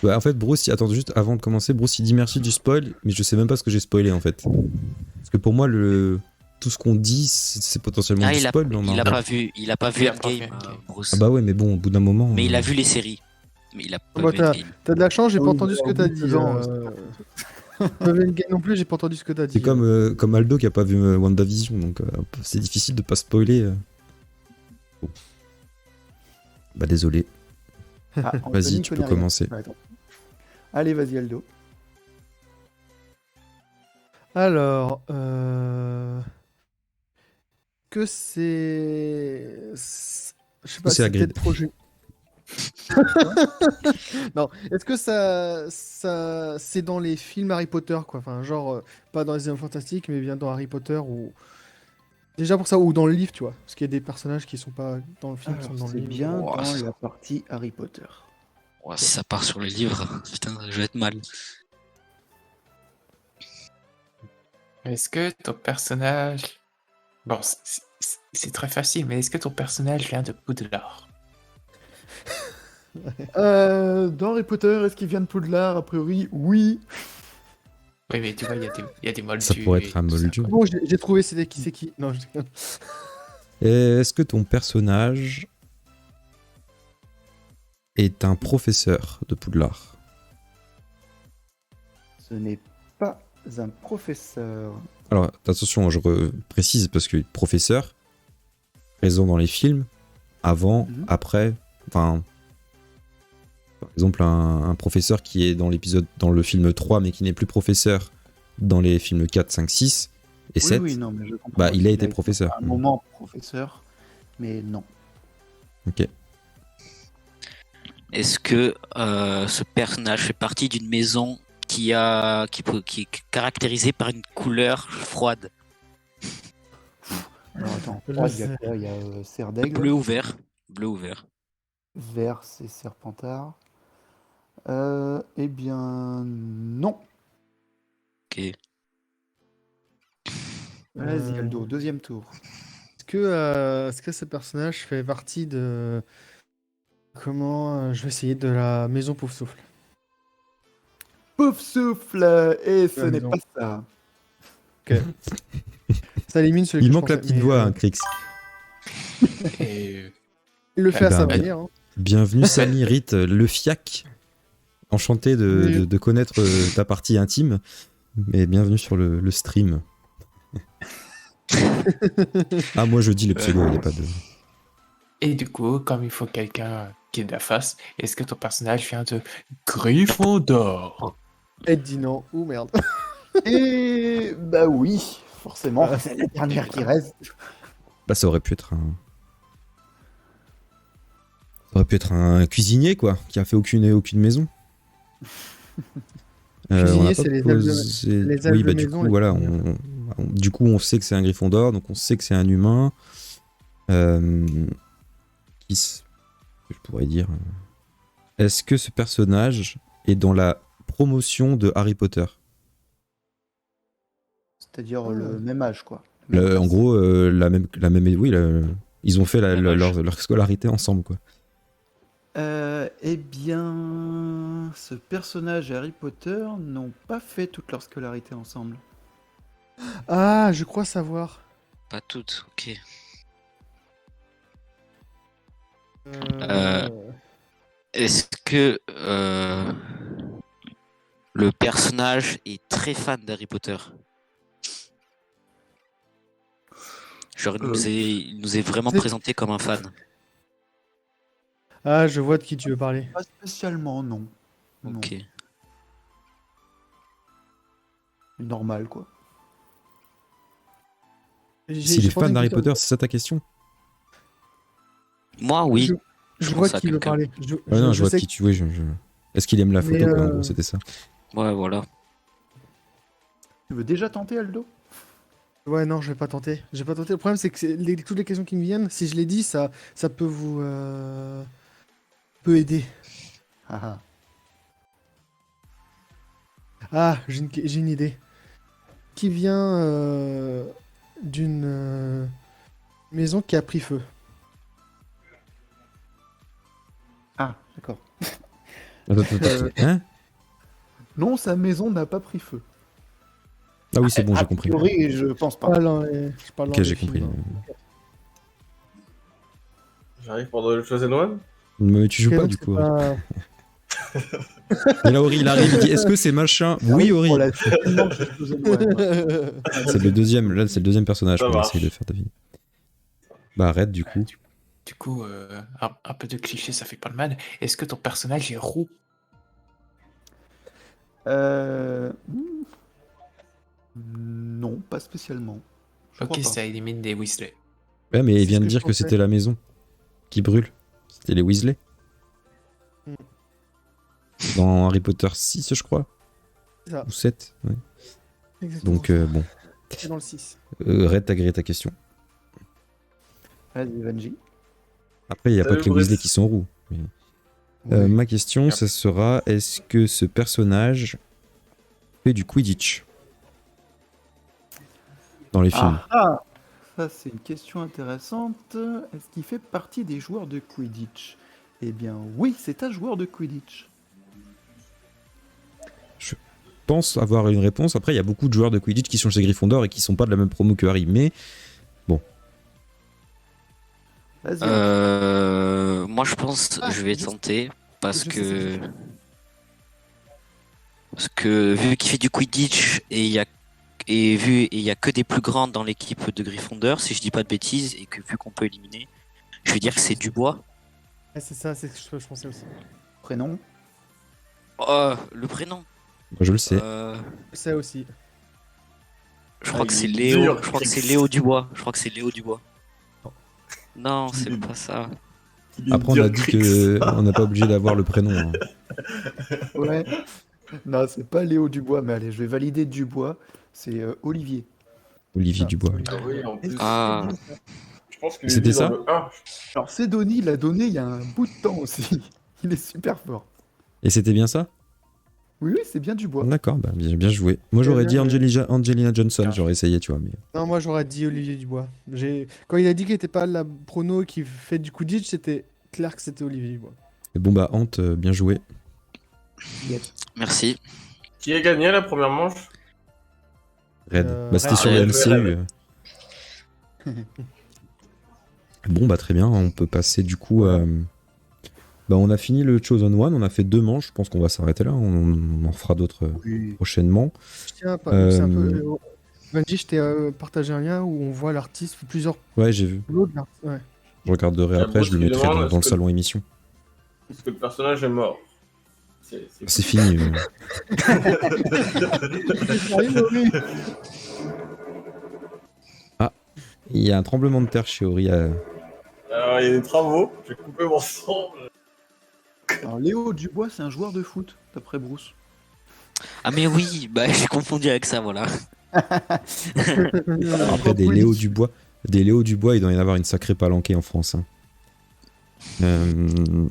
Ouais, en fait, Bruce, attends, juste avant de commencer, Bruce, il dit merci du spoil, mais je sais même pas ce que j'ai spoilé, en fait. Parce que pour moi, tout ce qu'on dit, c'est potentiellement Ah, du il a, spoil, non, il a non. pas vu, il a pas vu Il a pas vu Endgame, Endgame. Bruce. Ah bah ouais, mais bon, au bout d'un moment... Mais il a vu les séries. Mais il a pas Bah, vu Endgame. T'as de la chance, j'ai Ah pas oui, entendu ce que au t'as bout de dit. 2 ans, Pas vu Endgame non plus, j'ai pas entendu ce que t'as dit. C'est comme Aldo qui a pas vu WandaVision, donc c'est difficile de pas spoiler. Bon. Bah désolé, Ah, vas-y, Anthony tu peux connaît rien. commencer. Ouais, attends. Allez, vas-y, Aldo. Alors, que je sais pas, c'est c'est Hagrid. peut-être trop jeune. Non, est-ce que c'est dans les films Harry Potter, quoi? Enfin, genre, pas dans les Animaux Fantastiques, mais bien dans Harry Potter ou. Déjà pour ça, ou dans le livre, tu vois. Parce qu'il y a des personnages qui sont pas dans le film, qui sont Alors, dans le c'est livre. bien Oh, dans ça- la partie Harry Potter. Ouais, si ça part sur le livre, putain, je vais être mal. Est-ce que ton personnage... Bon, C'est très facile, mais est-ce que ton personnage vient de Poudlard? Dans Harry Potter, est-ce qu'il vient de Poudlard? A priori, oui. Oui, mais tu vois, il y a des moldus. Ça pourrait être un et tout ça, moldu. quoi. Bon, j'ai trouvé c'est qui c'est qui. Non, je déconne. Et est-ce que ton personnage est un professeur de Poudlard? Ce n'est pas un professeur. Alors, attention, je précise parce que professeur, présent dans les films, avant, Mhm. après, enfin, par exemple, un professeur qui est dans le film 3, mais qui n'est plus professeur dans les films 4, 5, 6 et 7, Oui, non, mais je comprends. bah, il a Il été professeur. à un moment professeur, mais non. Ok. Est-ce que ce personnage fait partie d'une maison qui est caractérisée par une couleur froide? Alors attends, Là, il y a c'est- quoi? Il y a Serre d'Aigle, Bleu ou vert? Bleu ou vert? vert, c'est Serpentard. Eh bien, non. Ok. Vas-y, Aldo, deuxième tour. Est-ce que ce personnage fait partie de. Comment. Je vais essayer de la maison Pouf Souffle. Pouf souffle, et ce Ouais, n'est non. pas ça. Ça élimine celui Il que je manque la pensais, petite mais, voix, hein, Crix. Et Il le fait à Bah, sa bien. manière. Hein. Bienvenue, Samy Rit, le fiac. Enchanté de connaître ta partie intime, mais bienvenue sur le stream. Ah, moi je dis les pseudos, il n'y a pas de. Et du coup, comme il faut quelqu'un qui est de la face, est-ce que ton personnage vient de Gryffondor? Ed dit non. Ouh merde. Et bah oui, forcément, c'est la dernière qui reste. Bah, ça aurait pu être un. Ça aurait pu être un cuisinier, quoi, qui a fait aucune maison. Cuisinier, on n'a c'est pas les elfes posé- les Oui, elfes bah, de du maison, coup, les voilà, cuisiniers. du coup, on sait que c'est un Gryffondor, donc on sait que c'est un humain. Je pourrais dire. Est-ce que ce personnage est dans la promotion de Harry Potter? C'est-à-dire le même âge, quoi. En gros, la même, oui, ils ont fait Même âge. leur scolarité ensemble, quoi. Eh bien, ce personnage et Harry Potter n'ont pas fait toute leur scolarité ensemble. Ah, je crois savoir. Pas toutes, ok. Euh, Est-ce que le personnage est très fan d'Harry Potter? Genre, il nous est vraiment C'est- présenté comme un fan. Ah, je vois de qui tu veux parler. Pas spécialement, non. Non. Ok. Normal, quoi. S'il est fan d'Harry Potter, c'est ça ta question? Moi, oui. Je Je vois pense de à qui veut quelqu'un. parler. Ouais, non, je vois de sais qui tu veux. Est-ce qu'il aime la Mais, photo, quoi, en gros, c'était ça. Ouais, voilà. Tu veux déjà tenter, Aldo? Ouais, non, je vais pas tenter. Je vais pas tenter. Le problème, c'est que toutes les questions qui me viennent, si je les dis, ça peut vous peut aider. Ah, ah. Ah, j'ai une idée. Qui vient d'une maison qui a pris feu. Ah, d'accord. Attends. Hein? Non, sa maison n'a pas pris feu. Ah oui, c'est bon, j'ai A compris. priori, je pense pas. Je parle dans Ok, les j'ai films, compris. hein. J'arrive pour The Chosen One. Mais tu joues Ok, pas, donc du c'est coup. pas- Et là, Ori, il arrive, il dit est-ce que c'est machin? Oui, Ori. Pour la tellement que je faisais loin, moi. C'est le deuxième, là, c'est le deuxième personnage Ça qu'on marche. essaye de faire deviner. Bah, arrête, du coup. Du coup, un peu de cliché, ça fait pas de mal. Est-ce que ton personnage est roux? Non, pas spécialement. Je Ok, crois pas. ça élimine des Weasley. Ouais, mais il C'est vient ce de que dire je que pensais. c'était la maison qui brûle. C'était les Weasley. Hmm. Dans Harry Potter 6, je crois. C'est ça. Ou 7. Ouais. Exactement. Donc, bon. C'est dans le 6. Arrête d'agréer ta question. Vas-y, Vanji. Après, il n'y a pas Salut, que les Bruce. Weasley qui sont roux. Mais, ma question, ça sera est-ce que ce personnage fait du Quidditch dans les films? Ah, ah. Ça, c'est une question intéressante. Est-ce qu'il fait partie des joueurs de Quidditch? Eh bien, oui, c'est un joueur de Quidditch. Je pense avoir une réponse. Après, il y a beaucoup de joueurs de Quidditch qui sont chez Gryffondor et qui sont pas de la même promo que Harry. Mais Vas-y. Moi, je pense je vais je- tenter parce je sais, que vu qu'il fait du Quidditch et il y a que des plus grands dans l'équipe de Gryffondor, si je dis pas de bêtises, et que vu qu'on peut éliminer, je vais dire que c'est Dubois. Ouais, c'est ça, c'est ce que je pensais aussi. Prénom? Oh, le prénom. je le sais. Je sais aussi. Je crois que il c'est est Léo. dur, Je crois que c'est Chris. Léo Dubois. Je crois que c'est Léo Dubois. Non, c'est pas ça. Il est Après, on dur, a dit Chris. qu'on n'a pas obligé d'avoir le prénom. Hein. Ouais. Non, c'est pas Léo Dubois, mais allez, je vais valider Dubois. C'est Olivier. Olivier Ah, Dubois. oui. Ah oui, en plus. Ah, Je pense qu'il C'était est dans ça le 1. Alors, Cédoni l'a donné il y a un bout de temps aussi. Il est super fort. Et c'était bien ça? Oui, oui, c'est bien Dubois. D'accord, bah, bien joué. Moi, j'aurais dit bien, Angelina Johnson. J'aurais essayé, tu vois. Mais... Non, moi j'aurais dit Olivier Dubois. Quand il a dit qu'il était pas la prono qui fait du Quidditch, c'était clair que c'était Olivier Dubois. Et bon, bah, Ant, bien joué. merci. Qui a gagné la première manche? Red. Bah, c'était Red. sur le Red. MCU. Bon, bah, très bien. On peut passer du coup. Bah, on a fini le Chosen One. On a fait 2 manches. Je pense qu'on va s'arrêter là. On en fera d'autres Oui. prochainement. Tiens, c'est un peu. Benji, je t'ai partagé un lien où on voit l'artiste, plusieurs Ouais, j'ai vu. plots de l'artiste. Ouais. Je regarderai Il y a après. Je le beaucoup qui mettrai demandent, dans le est-ce que- salon émission. Parce que le personnage est mort. C'est fini. Il y a un tremblement de terre chez Ori. Alors, il y a des travaux. J'ai coupé mon sang. Alors, Léo Dubois, c'est un joueur de foot, d'après Bruce. Ah mais oui, bah j'ai confondu avec ça, voilà. Après, des Léo Dubois. Des Léo Dubois, il doit y en avoir une sacrée palanquée en France. Hein.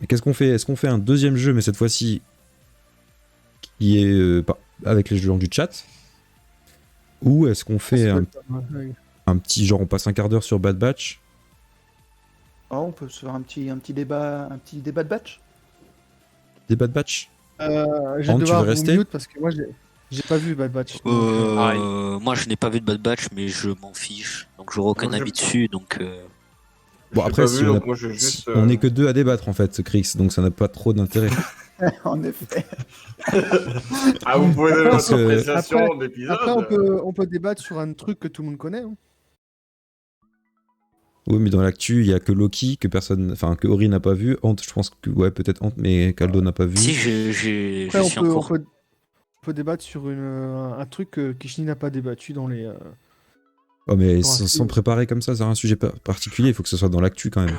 Qu'est-ce qu'on fait? Est-ce qu'on fait un deuxième jeu, mais cette fois-ci qui est avec les gens du chat? Ou est-ce qu'on fait un petit genre, on passe un quart d'heure sur Bad Batch? Oh, on peut se faire un petit débat de batch. Des Bad Batch? Je Ant, vais tu veux devoir vous rester? mute parce que moi j'ai pas vu Bad Batch. Moi je n'ai pas vu de Bad Batch, mais je m'en fiche. Donc j'aurai aucun Moi, je- avis dessus, donc Bon, J'ai après, pas si vu, on a- donc moi, je juste. on n'est que 2 à débattre en fait, Crix, donc ça n'a pas trop d'intérêt. En effet. Ah, vous pouvez donner Parce votre que- appréciation d'épisode. Après, on peut débattre sur un truc que tout le monde connaît. Hein. Oui, mais dans l'actu, il y a que Loki, que Ori n'a pas vu. Ant, je pense que, ouais, peut-être Ant, mais Caldo n'a pas vu. si je Après, suis en cours. on peut débattre sur un truc que Kishni n'a pas débattu dans les. Oh, mais Bon, sans préparer comme ça, c'est un sujet particulier, il faut que ce soit dans l'actu quand même.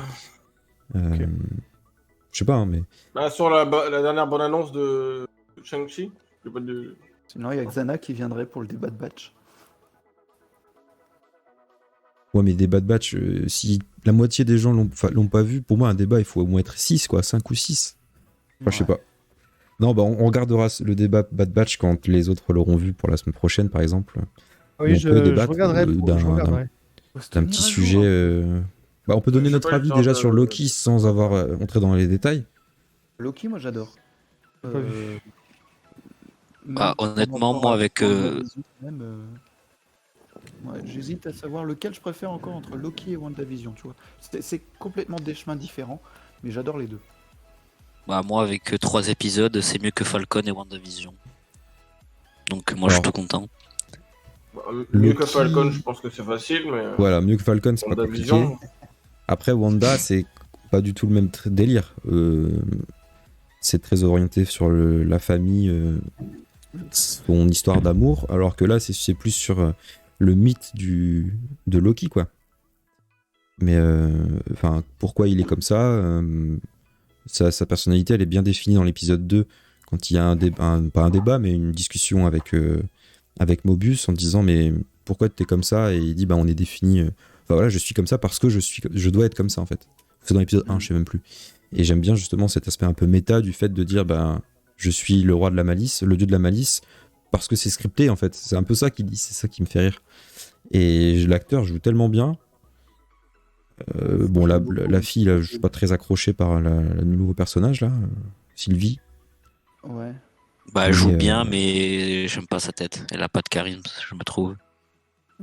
Ok. Je sais pas, hein, mais. Bah, sur la dernière bonne annonce de Shang-Chi, il y a pas de. Sinon, il y a Xana qui viendrait pour le débat de batch. Ouais, mais des Bad Batch, si la moitié des gens l'ont pas vu, pour moi, un débat, il faut au moins être 6, quoi, 5 ou 6. Enfin, je sais pas. Non, bah, on regardera le débat Bad Batch quand les autres l'auront vu pour la semaine prochaine, par exemple. Oui, on je peut débattre regarderai. d'un- Je regarderai. C'est un petit sujet. Bah, on peut donner Je sais notre pas, avis genre déjà de- sur Loki sans avoir entré dans les détails. Loki, moi j'adore. Pas vu. Même Ah, par honnêtement, rapport moi, à avec, WandaVision, même, ouais, j'hésite à savoir lequel je préfère encore entre Loki et WandaVision, tu vois. C'est complètement des chemins différents, mais j'adore les deux. Bah, moi, avec 3 épisodes, c'est mieux que Falcon et WandaVision. Donc, moi, je suis Alors, tout content. Bah, mieux que Loki- Falcon, je pense que c'est facile, mais. Voilà, mieux que Falcon, c'est pas compliqué. WandaVision, Après, Wanda, c'est pas du tout le même délire. C'est très orienté sur la famille, son histoire d'amour, alors que là, c'est plus sur le mythe de Loki, quoi. Mais, enfin, pourquoi il est comme ça sa personnalité, elle est bien définie dans l'épisode 2, quand il y a pas un débat, mais une discussion avec Mobius en disant, mais pourquoi t'es comme ça? Et il dit, bah, on est défini. Enfin voilà, je suis comme ça parce que je dois être comme ça en fait. C'est dans l'épisode 1, je sais même plus. Et j'aime bien justement cet aspect un peu méta du fait de dire je suis le roi de la malice, le dieu de la malice, parce que c'est scripté en fait. C'est un peu ça qu'il dit, c'est ça qui me fait rire. Et l'acteur joue tellement bien Bon, la fille, là, je suis pas très accroché par le nouveau personnage, là, Sylvie. Ouais. Bah, elle Mais, joue bien, mais j'aime pas sa tête. Elle a pas de charisme, je me trouve.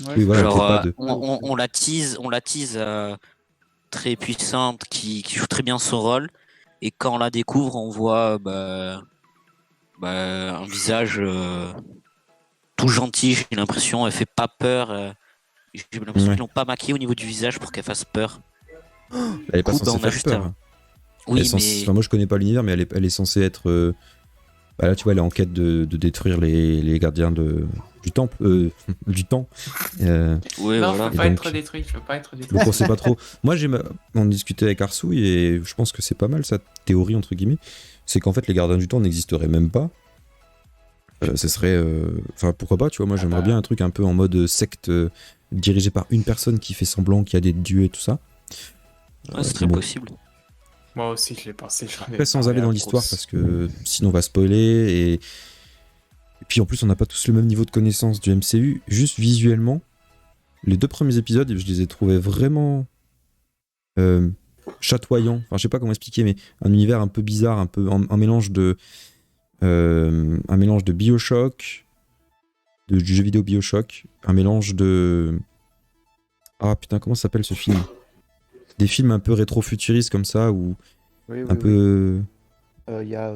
Ouais, Oui, voilà, Genre, peut-être pas de... on la tease, très puissante, qui joue très bien son rôle. Et quand on la découvre, on voit un visage tout gentil, j'ai l'impression. Elle fait pas peur. J'ai l'impression Ouais. qu'ils l'ont pas maquillée au niveau du visage pour qu'elle fasse peur. Elle est pas Coup, censée on a faire juste peur. un- Hein. Elle est Oui, censée- mais Enfin, moi, je connais pas l'univers, mais elle est censée être... Bah là, tu vois, elle est en quête de détruire les gardiens du temple, du temps. ouais, Non, voilà. faut Et pas donc- être détruit, faut pas être détruit. Donc on sait pas trop. Moi, on discutait avec Arsouille et je pense que c'est pas mal sa théorie entre guillemets. C'est qu'en fait les gardiens du temps n'existeraient même pas. Ce serait, enfin pourquoi pas, tu vois. Moi j'aimerais bien un truc un peu en mode secte dirigé par une personne qui fait semblant qu'il y a des dieux et tout ça. Ouais, c'est très bon. possible. Moi aussi, je l'ai pensé. J'en ai Après sans parlé aller à dans l'histoire Bruce. parce que sinon on va spoiler et puis en plus on n'a pas tous le même niveau de connaissance du MCU. Juste visuellement, les 2 premiers épisodes, je les ai trouvés vraiment chatoyants. Enfin, je sais pas comment expliquer, mais un univers un peu bizarre, un peu un mélange de BioShock, du jeu vidéo BioShock, un mélange de putain, comment ça s'appelle ce film? Des films un peu rétro-futuristes comme ça ou Oui, un peu Il y a.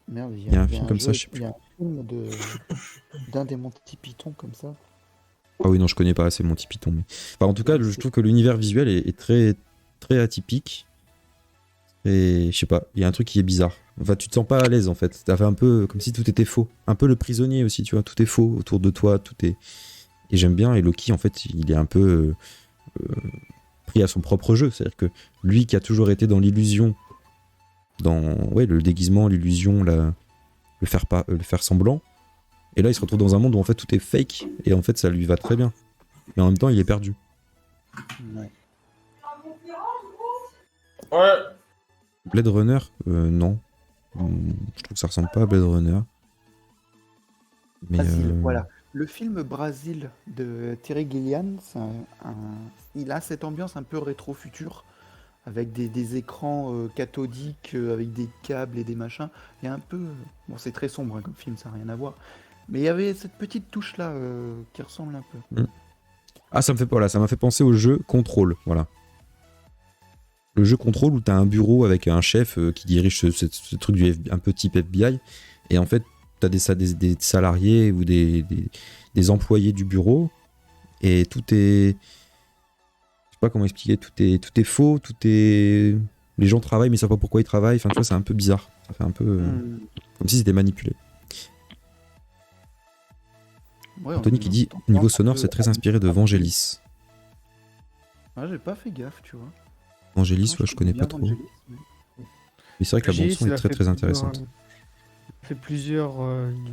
Merde, Il y a un film comme ça, je sais Il y a un film d'un des Monty Python comme ça. Ah oui, non, je connais pas assez Monty Python. Mais... Enfin, en tout cas, je trouve que l'univers visuel est très, très atypique. Et je sais pas, il y a un truc qui est bizarre. Enfin, tu te sens pas à l'aise en fait. Ça fait un peu comme si tout était faux. Un peu le prisonnier aussi, tu vois. Tout est faux autour de toi, tout est. Et j'aime bien. Et Loki, en fait, il est un peu pris à son propre jeu. C'est-à-dire que lui qui a toujours été dans l'illusion, dans le déguisement, l'illusion, le faire semblant. Et là, il se retrouve dans un monde où en fait tout est fake. Et en fait, ça lui va très bien. Mais en même temps, il est perdu. Ouais. Ouais. Blade Runner, non. Je trouve que ça ressemble pas à Blade Runner. Mais Brasil, voilà. Le film Brasil de Terry Gilliam, il a cette ambiance un peu rétro-futur, avec des écrans cathodiques, avec des câbles et des machins. Il y a un peu... Bon, c'est très sombre hein, comme film, ça n'a rien à voir. Mais il y avait cette petite touche-là qui ressemble un peu. Ah, ça m'a fait penser au jeu Control, voilà. Le jeu Control où t'as un bureau avec un chef qui dirige ce truc un peu type FBI. Et en fait, t'as des salariés ou des employés du bureau. Et tout est... Je sais pas comment expliquer. Tout est faux, Les gens travaillent mais ils savent pas pourquoi ils travaillent. Enfin, tu vois, c'est un peu bizarre. Ça fait un peu... comme si c'était manipulé. Ouais, Anthony qui dit niveau sonore, c'est très inspiré de Vangelis. Ah, j'ai pas fait gaffe, tu vois. Vangelis, Non, je connais pas bien trop. Vangelis, mais- Mais c'est vrai que la Vangelis, bande son il est a très fait très plusieurs, intéressante. Il a fait plusieurs.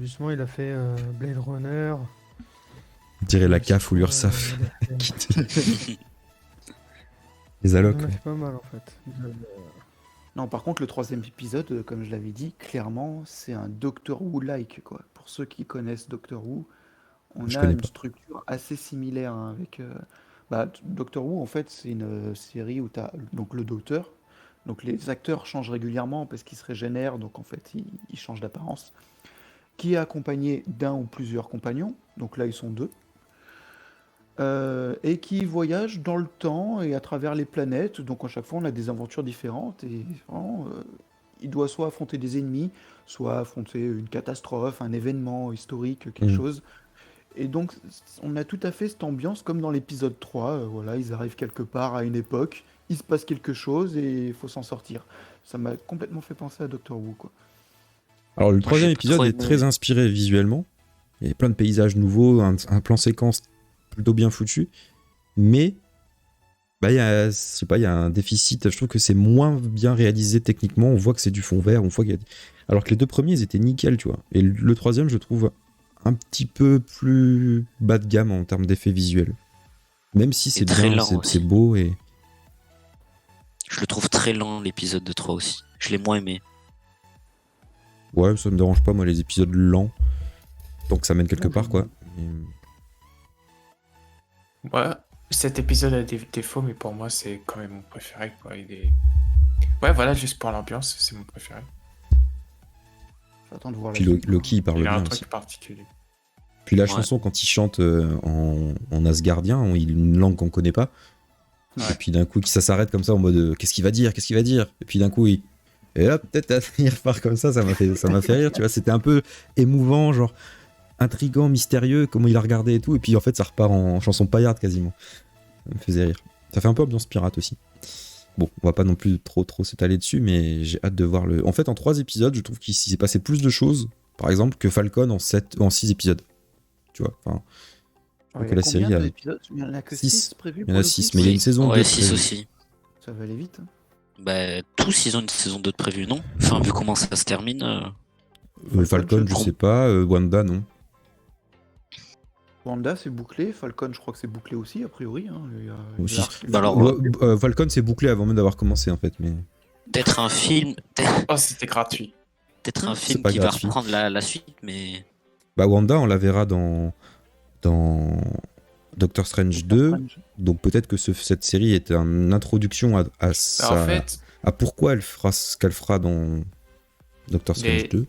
Justement, il a fait Blade Runner. On dirait la Il a CAF ou fait, l'URSSAF. il a fait- Les il allocs, en a ouais. fait pas mal en fait. Non, par contre, le troisième épisode, comme je l'avais dit, clairement, c'est un Doctor Who-like, quoi. Pour ceux qui connaissent Doctor Who, on Je a connais une pas. structure assez similaire hein, avec... Doctor Who, en fait, c'est une série où tu as donc, le docteur. Donc les acteurs changent régulièrement parce qu'ils se régénèrent, donc en fait, ils changent d'apparence. Qui est accompagné d'un ou plusieurs compagnons, donc là, ils sont 2. Et qui voyagent dans le temps et à travers les planètes. Donc à chaque fois, on a des aventures différentes et vraiment, il doit soit affronter des ennemis, soit affronter une catastrophe, un événement historique, quelque chose. Et donc, on a tout à fait cette ambiance comme dans l'épisode 3. Voilà, ils arrivent quelque part à une époque, il se passe quelque chose et il faut s'en sortir. Ça m'a complètement fait penser à Doctor Who, quoi. Alors, le Moi, troisième j'ai pas épisode trop est aimé. très inspiré visuellement. Il y a plein de paysages nouveaux, un plan séquence plutôt bien foutu. Mais, il y a un déficit. Je trouve que c'est moins bien réalisé techniquement. On voit que c'est du fond vert. Alors que les 2 premiers, ils étaient nickel, tu vois. Et le troisième, je le trouve un petit peu plus bas de gamme en termes d'effets visuels. Même si c'est très bien, lent c'est aussi. beau et... Je le trouve très lent, l'épisode de 3 aussi. Je l'ai moins aimé. Ouais, ça me dérange pas, moi, les épisodes lents. Tant que ça mène quelque Ouais, part, quoi. Mais- Ouais. Cet épisode a des défauts, mais pour moi, c'est quand même mon préféré, quoi. Ouais, voilà, juste pour l'ambiance, c'est mon préféré. J'attends de voir la Puis suite. Loki, il parle Il a un bien aussi. truc particulier. Puis la Ouais. chanson, quand il chante en asgardien, il a une langue qu'on connaît pas. Ouais. Et puis d'un coup, ça s'arrête comme ça en mode qu'est-ce qu'il va dire, qu'est-ce qu'il va dire. Et puis d'un coup, et là, peut-être, il repart comme ça m'a fait rire, tu vois. C'était un peu émouvant, genre intriguant, mystérieux, comment il a regardé et tout. Et puis en fait, ça repart en chanson paillarde quasiment. Ça me faisait rire. Ça fait un peu ambiance pirate aussi. Bon, on va pas non plus trop s'étaler dessus, mais j'ai hâte de voir le. En fait, en 3 épisodes, je trouve qu'il s'est passé plus de choses, par exemple, que Falcon en 6 épisodes. Tu vois, enfin, Ouais, que la série a- d'épisodes Il y en a que Six. 6 prévus il y en a pour 6, Loki mais il y a une saison 2. Ouais, 6 aussi. Ça va aller vite. Hein. Bah, tous, ils ont une saison 2 de prévue, non? Enfin, vu comment ça se termine. Falcon, je sais pas, Wanda, non. Wanda, c'est bouclé. Falcon, je crois que c'est bouclé aussi, a priori. Hein. Aussi. l'arc- Bah alors, Falcon, c'est bouclé avant même d'avoir commencé, en fait, mais. Peut-être un film, Oh, c'était gratuit. peut-être un C'est film pas qui gratuit. va reprendre la suite, mais Bah, Wanda, on la verra dans Doctor Strange 2. Strange. Donc peut-être que cette série est une introduction à Bah, sa... en fait, à pourquoi elle fera ce qu'elle fera dans Doctor Strange Les- 2.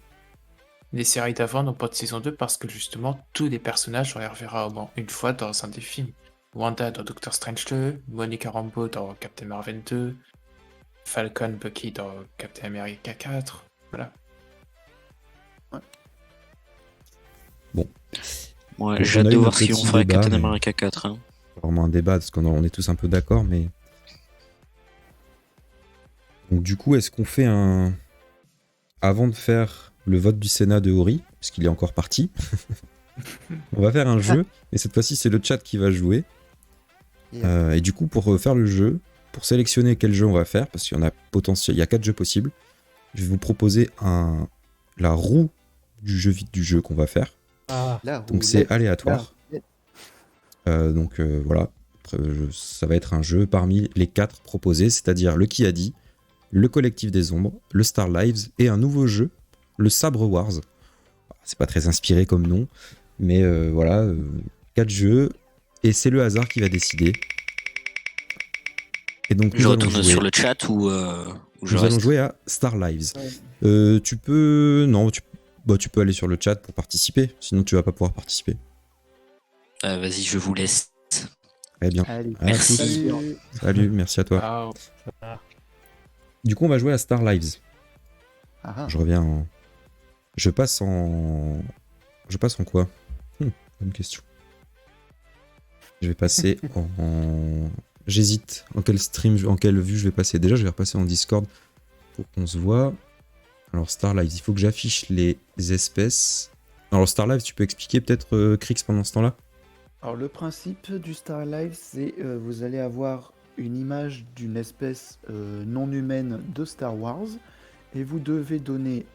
les séries d'avant n'ont pas de saison 2 parce que justement, tous les personnages, on les reverra au moins une fois dans un des films. Wanda dans Doctor Strange 2, Monica Rambeau dans Captain Marvel 2, Falcon Bucky dans Captain America 4. Voilà. ouais, Donc, j'ai on hâte a de eu voir notre ce qu'ils vont petit faire avec débat, Captain mais- America 4. Hein. Vraiment un débat parce qu'on est tous un peu d'accord, mais. Donc du coup, est-ce qu'on fait un. Avant de faire le vote du Sénat de Ori, parce qu'il est encore parti, on va faire un jeu, et cette fois-ci c'est le chat qui va jouer. Yeah. Et du coup, pour faire le jeu, pour sélectionner quel jeu on va faire, parce qu'il y en a il y a 4 jeux possibles, je vais vous proposer la roue du jeu qu'on va faire. Ah, Là, Donc c'est aléatoire. Donc voilà, après, ça va être un jeu parmi les 4 proposés, c'est-à-dire le qui a dit, le collectif des ombres, le Star Lives et un nouveau jeu, le Sabre Wars. C'est pas très inspiré comme nom, mais voilà, 4 jeux et c'est le hasard qui va décider. Et donc Je nous allons retourne jouer, sur le chat ou je nous allons reste. jouer à Star Lives. Ouais. Tu peux aller sur le chat pour participer, sinon tu vas pas pouvoir participer. Vas-y, je vous laisse. Très bien. Allez. À Merci. tous. Salut. Salut, merci à toi. Ah, Du coup, on va jouer à Star Lives. Ah, ah. Je reviens en... Je passe en quoi Bonne question. Je vais passer en... J'hésite en quelle vue je vais passer. Déjà, je vais repasser en Discord pour qu'on se voit. Alors, Star Lives, il faut que j'affiche les espèces. Alors, Star Lives, tu peux expliquer peut-être, Crix, pendant ce temps-là? Alors le principe du Star Life, c'est vous allez avoir une image d'une espèce non humaine de Star Wars et vous devez donner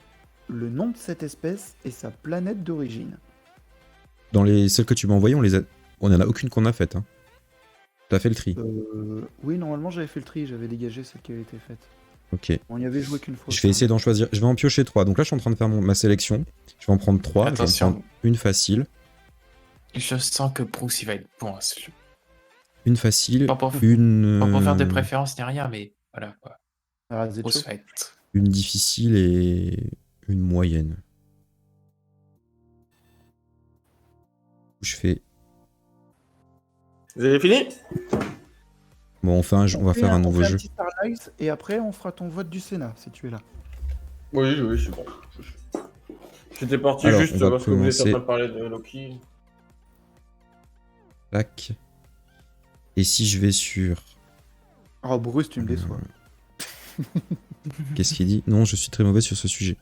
le nom de cette espèce et sa planète d'origine. Dans celles que tu m'as envoyées, on en a aucune qu'on a faite. Hein. T'as fait le tri. Oui, normalement j'avais fait le tri, j'avais dégagé celle qui avait été faite. Ok. On y avait joué qu'une fois. Je vais essayer d'en choisir. Je vais en piocher 3. Donc là, je suis en train de faire ma sélection. Je vais en prendre 3. Je vais en Attention. prendre une facile. je sens que Bruce il va être bon à ce jeu. Une facile. Pas pour, Une, pas pour faire de préférence ni rien, mais voilà quoi. Ah, vous êtes Bruce chaud va être. une difficile et une moyenne. Je fais. Vous avez fini? Bon, on va faire un nouveau on fait jeu. petit Star Life et après on fera ton vote du Sénat si tu es là. Oui, je suis bon. J'étais parti Alors, juste on va parce que vous étiez en commencer. train de parler de Loki. Tac. Et si je vais sur. Oh Bruce, tu me déçois. Qu'est-ce qu'il dit? Non, je suis très mauvais sur ce sujet.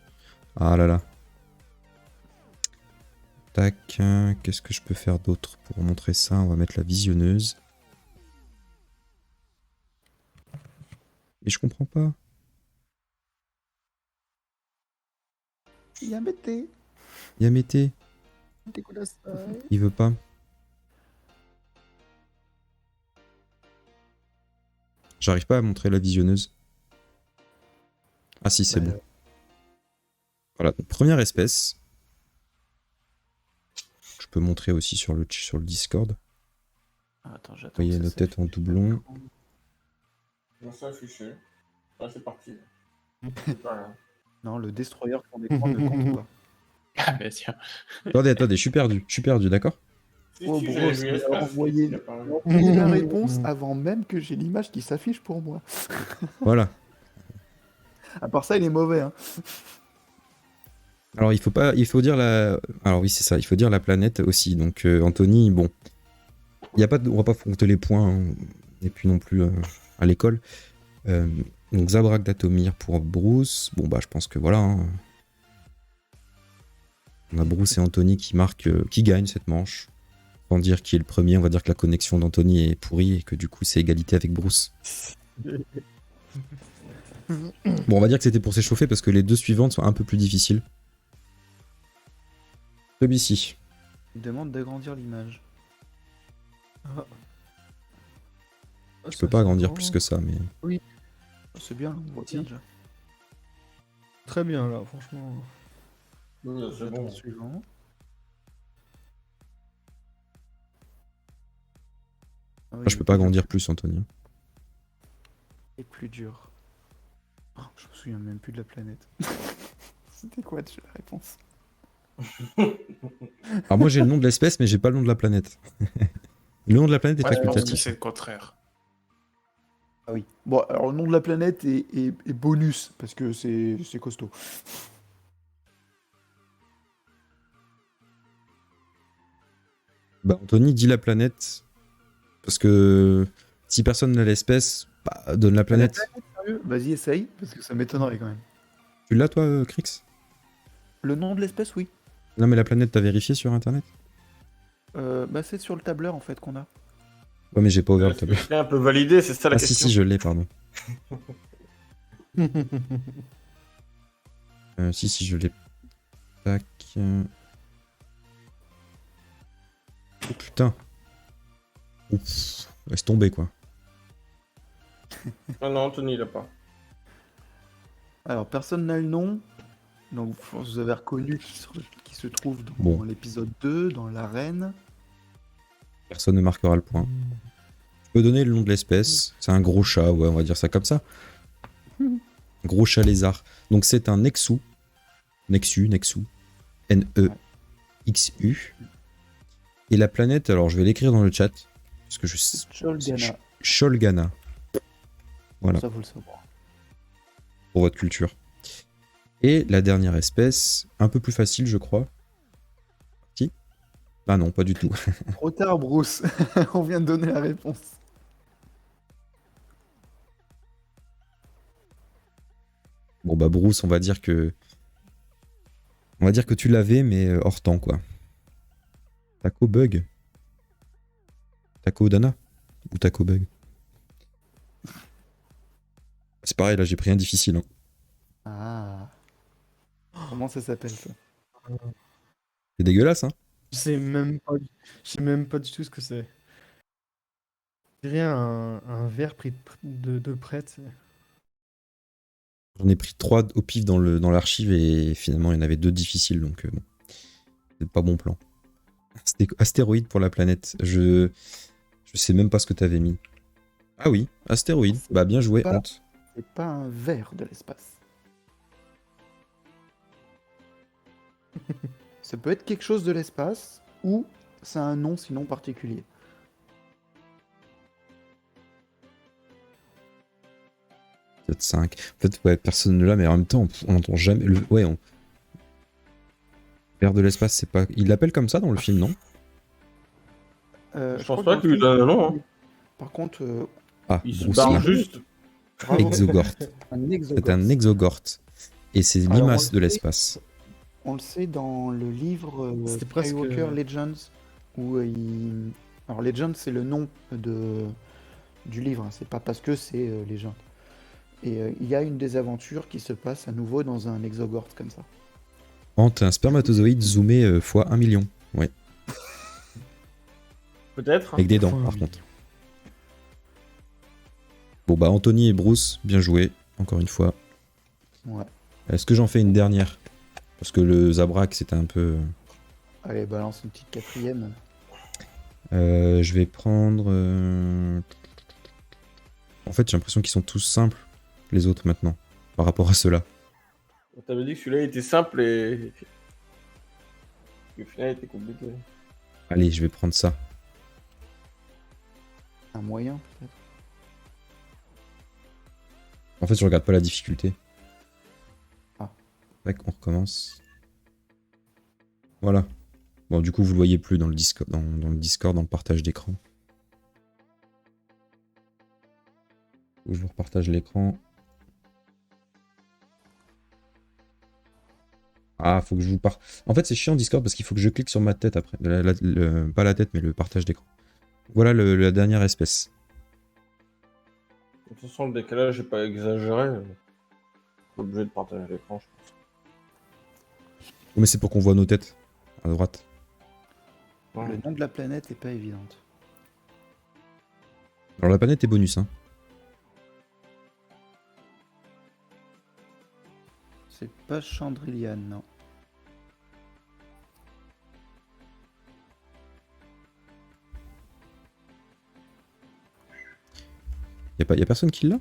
Ah là là. Tac. Qu'est-ce que je peux faire d'autre pour montrer ça? On va mettre la visionneuse. Mais je comprends pas. Yamete. Yamete, il veut pas. J'arrive pas à montrer la visionneuse. Ah si, c'est Bah, bon. Voilà, donc, première espèce. Je peux montrer aussi sur le Discord. Attends, j'attends. Voyez que nos ça têtes en doublon. On s'est affiché. Ah, c'est parti. Voilà. Non, le destroyer fond d'écran ne compte pas. Ah, bien sûr. Attendez, je suis perdu, d'accord? Si, Oh, si, Bros, j'avais vu il a l'espace. envoyé- Il a parlé. Et la réponse avant même que j'ai l'image qui s'affiche pour moi. Voilà. À part ça, il est mauvais. Hein. Alors, il faut dire la. Alors, oui, c'est ça, il faut dire la planète aussi. Donc, Anthony, bon. On va pas compter les points, hein, et puis non plus à l'école. Donc, Zabrak Datomir pour Bruce. Bon, bah, je pense que voilà. Hein. On a Bruce et Anthony qui gagnent cette manche. Sans dire qui est le premier, on va dire que la connexion d'Anthony est pourrie et que du coup, c'est égalité avec Bruce. Bon, on va dire que c'était pour s'échauffer parce que les deux suivantes sont un peu plus difficiles. Celui-ci. Il demande d'agrandir l'image. Je peux pas agrandir plus que ça, mais. C'est bien, on voit bien déjà. Très bien, là, franchement. Oui, c'est J'attends bon. le suivant. Ah oui, Je peux pas agrandir plus, Anthony. C'est plus dur. Oh, je me souviens même plus de la planète. C'était quoi déjà la réponse? Alors, moi, j'ai le nom de l'espèce, mais j'ai pas le nom de la planète. Le nom de la planète est Moi, je pense que facultatif. c'est le contraire. Ah oui. Bon, alors le nom de la planète est bonus, parce que c'est costaud. Bah, Anthony, dis la planète. Parce que si personne n'a l'espèce, bah, donne la planète. Sérieux? Vas-y, essaye, parce que ça m'étonnerait quand même. Tu l'as, toi, Crix? Le nom de l'espèce, oui. Non, mais la planète, t'as vérifié sur internet? Bah, c'est sur le tableur en fait qu'on a. Ouais, mais j'ai pas ouvert le Est-ce que tableau. quelqu'un peut valider, c'est ça la Ah, si, question. si, je l'ai, pardon. Si, je l'ai. Tac. Oh putain. Ouf. Laisse tomber, quoi. Ah non, Anthony, il a pas. Alors, personne n'a le nom. Donc, vous avez reconnu qui se trouve dans Bon. l'épisode 2, dans l'arène. Personne ne marquera le point. Je peux donner le nom de l'espèce. C'est un gros chat, ouais, on va dire ça comme ça. Gros chat lézard. Donc c'est un Nexu. Nexu. N-E-X-U. Et la planète, alors je vais l'écrire dans le chat. Parce que je sais. Cholgana. Sholgana. Voilà, Ça, faut le savoir. pour votre culture. Et la dernière espèce, un peu plus facile, je crois. Si? Ah non, pas du tout. Trop tard, Bruce. On vient de donner la réponse. Bon bah Bruce, on va dire que tu l'avais, mais hors temps, quoi. Taco Bug. Taco Dana. Ou Taco Bug. C'est pareil, là j'ai pris un difficile. Hein. Ah. Comment ça s'appelle ça? C'est dégueulasse, hein. Je sais même pas du tout ce que c'est. C'est rien, un verre pris de près, tu sais. J'en ai pris 3 au pif dans l'archive et finalement il y en avait 2 difficiles, donc bon. C'est pas bon plan. Astéroïde pour la planète. Je sais même pas ce que t'avais mis. Ah oui, astéroïde. Bah bien joué, Pas- honte. C'est pas un ver de l'espace. Ça peut être quelque chose de l'espace ou c'est un nom sinon particulier. Peut-être 5. En fait, ouais, personne ne l'a, mais en même temps, on n'entend jamais. Vers de l'espace, c'est pas. Il l'appelle comme ça dans le film, non? Je crois pense que pas dans qu'il le lui film, donne un nom. Hein. Par contre, Ah, Il se Bruce barre là. juste. bravo, Exogorth. un C'est exogorth. un exogorth. Et c'est Alors, limace on de le l'espace. On le sait dans le livre C'était presque- Skywalker Legends, où Alors Legends, c'est le nom du livre, hein, c'est pas parce que c'est Legend. Et il y a une des aventures qui se passe à nouveau dans un exogorth comme ça. Hante, un spermatozoïde zoomé fois 1 million. Ouais. Peut-être. Avec des dents, Fois un par million. contre. Bon, bah, Anthony et Bruce, bien joué, encore une fois. Ouais. Est-ce que j'en fais une dernière? Parce que le Zabrak, c'était un peu. Allez, balance une petite quatrième. Je vais prendre... En fait, j'ai l'impression qu'ils sont tous simples, les autres, maintenant, par rapport à ceux-là. On t'avait dit que celui-là était simple et. Au final, il était compliqué. Allez, je vais prendre ça. Un moyen, peut-être. En fait, je regarde pas la difficulté. Ah. Tac, on recommence. Voilà. Bon, du coup, vous le voyez plus dans le Discord, dans le Discord, dans le partage d'écran. Je vous repartage l'écran. Ah, faut que je vous parte. En fait, c'est chiant Discord parce qu'il faut que je clique sur ma tête après. Pas la tête, mais le partage d'écran. Voilà la dernière espèce. De toute façon, le décalage n'est pas exagéré. Pas obligé de partager l'écran, je pense. Oh, mais c'est pour qu'on voit nos têtes à droite. Ouais. Le nom de la planète est pas évidente. Alors la planète est bonus, hein. C'est pas Chandrilian, non. Y a personne qui l'a?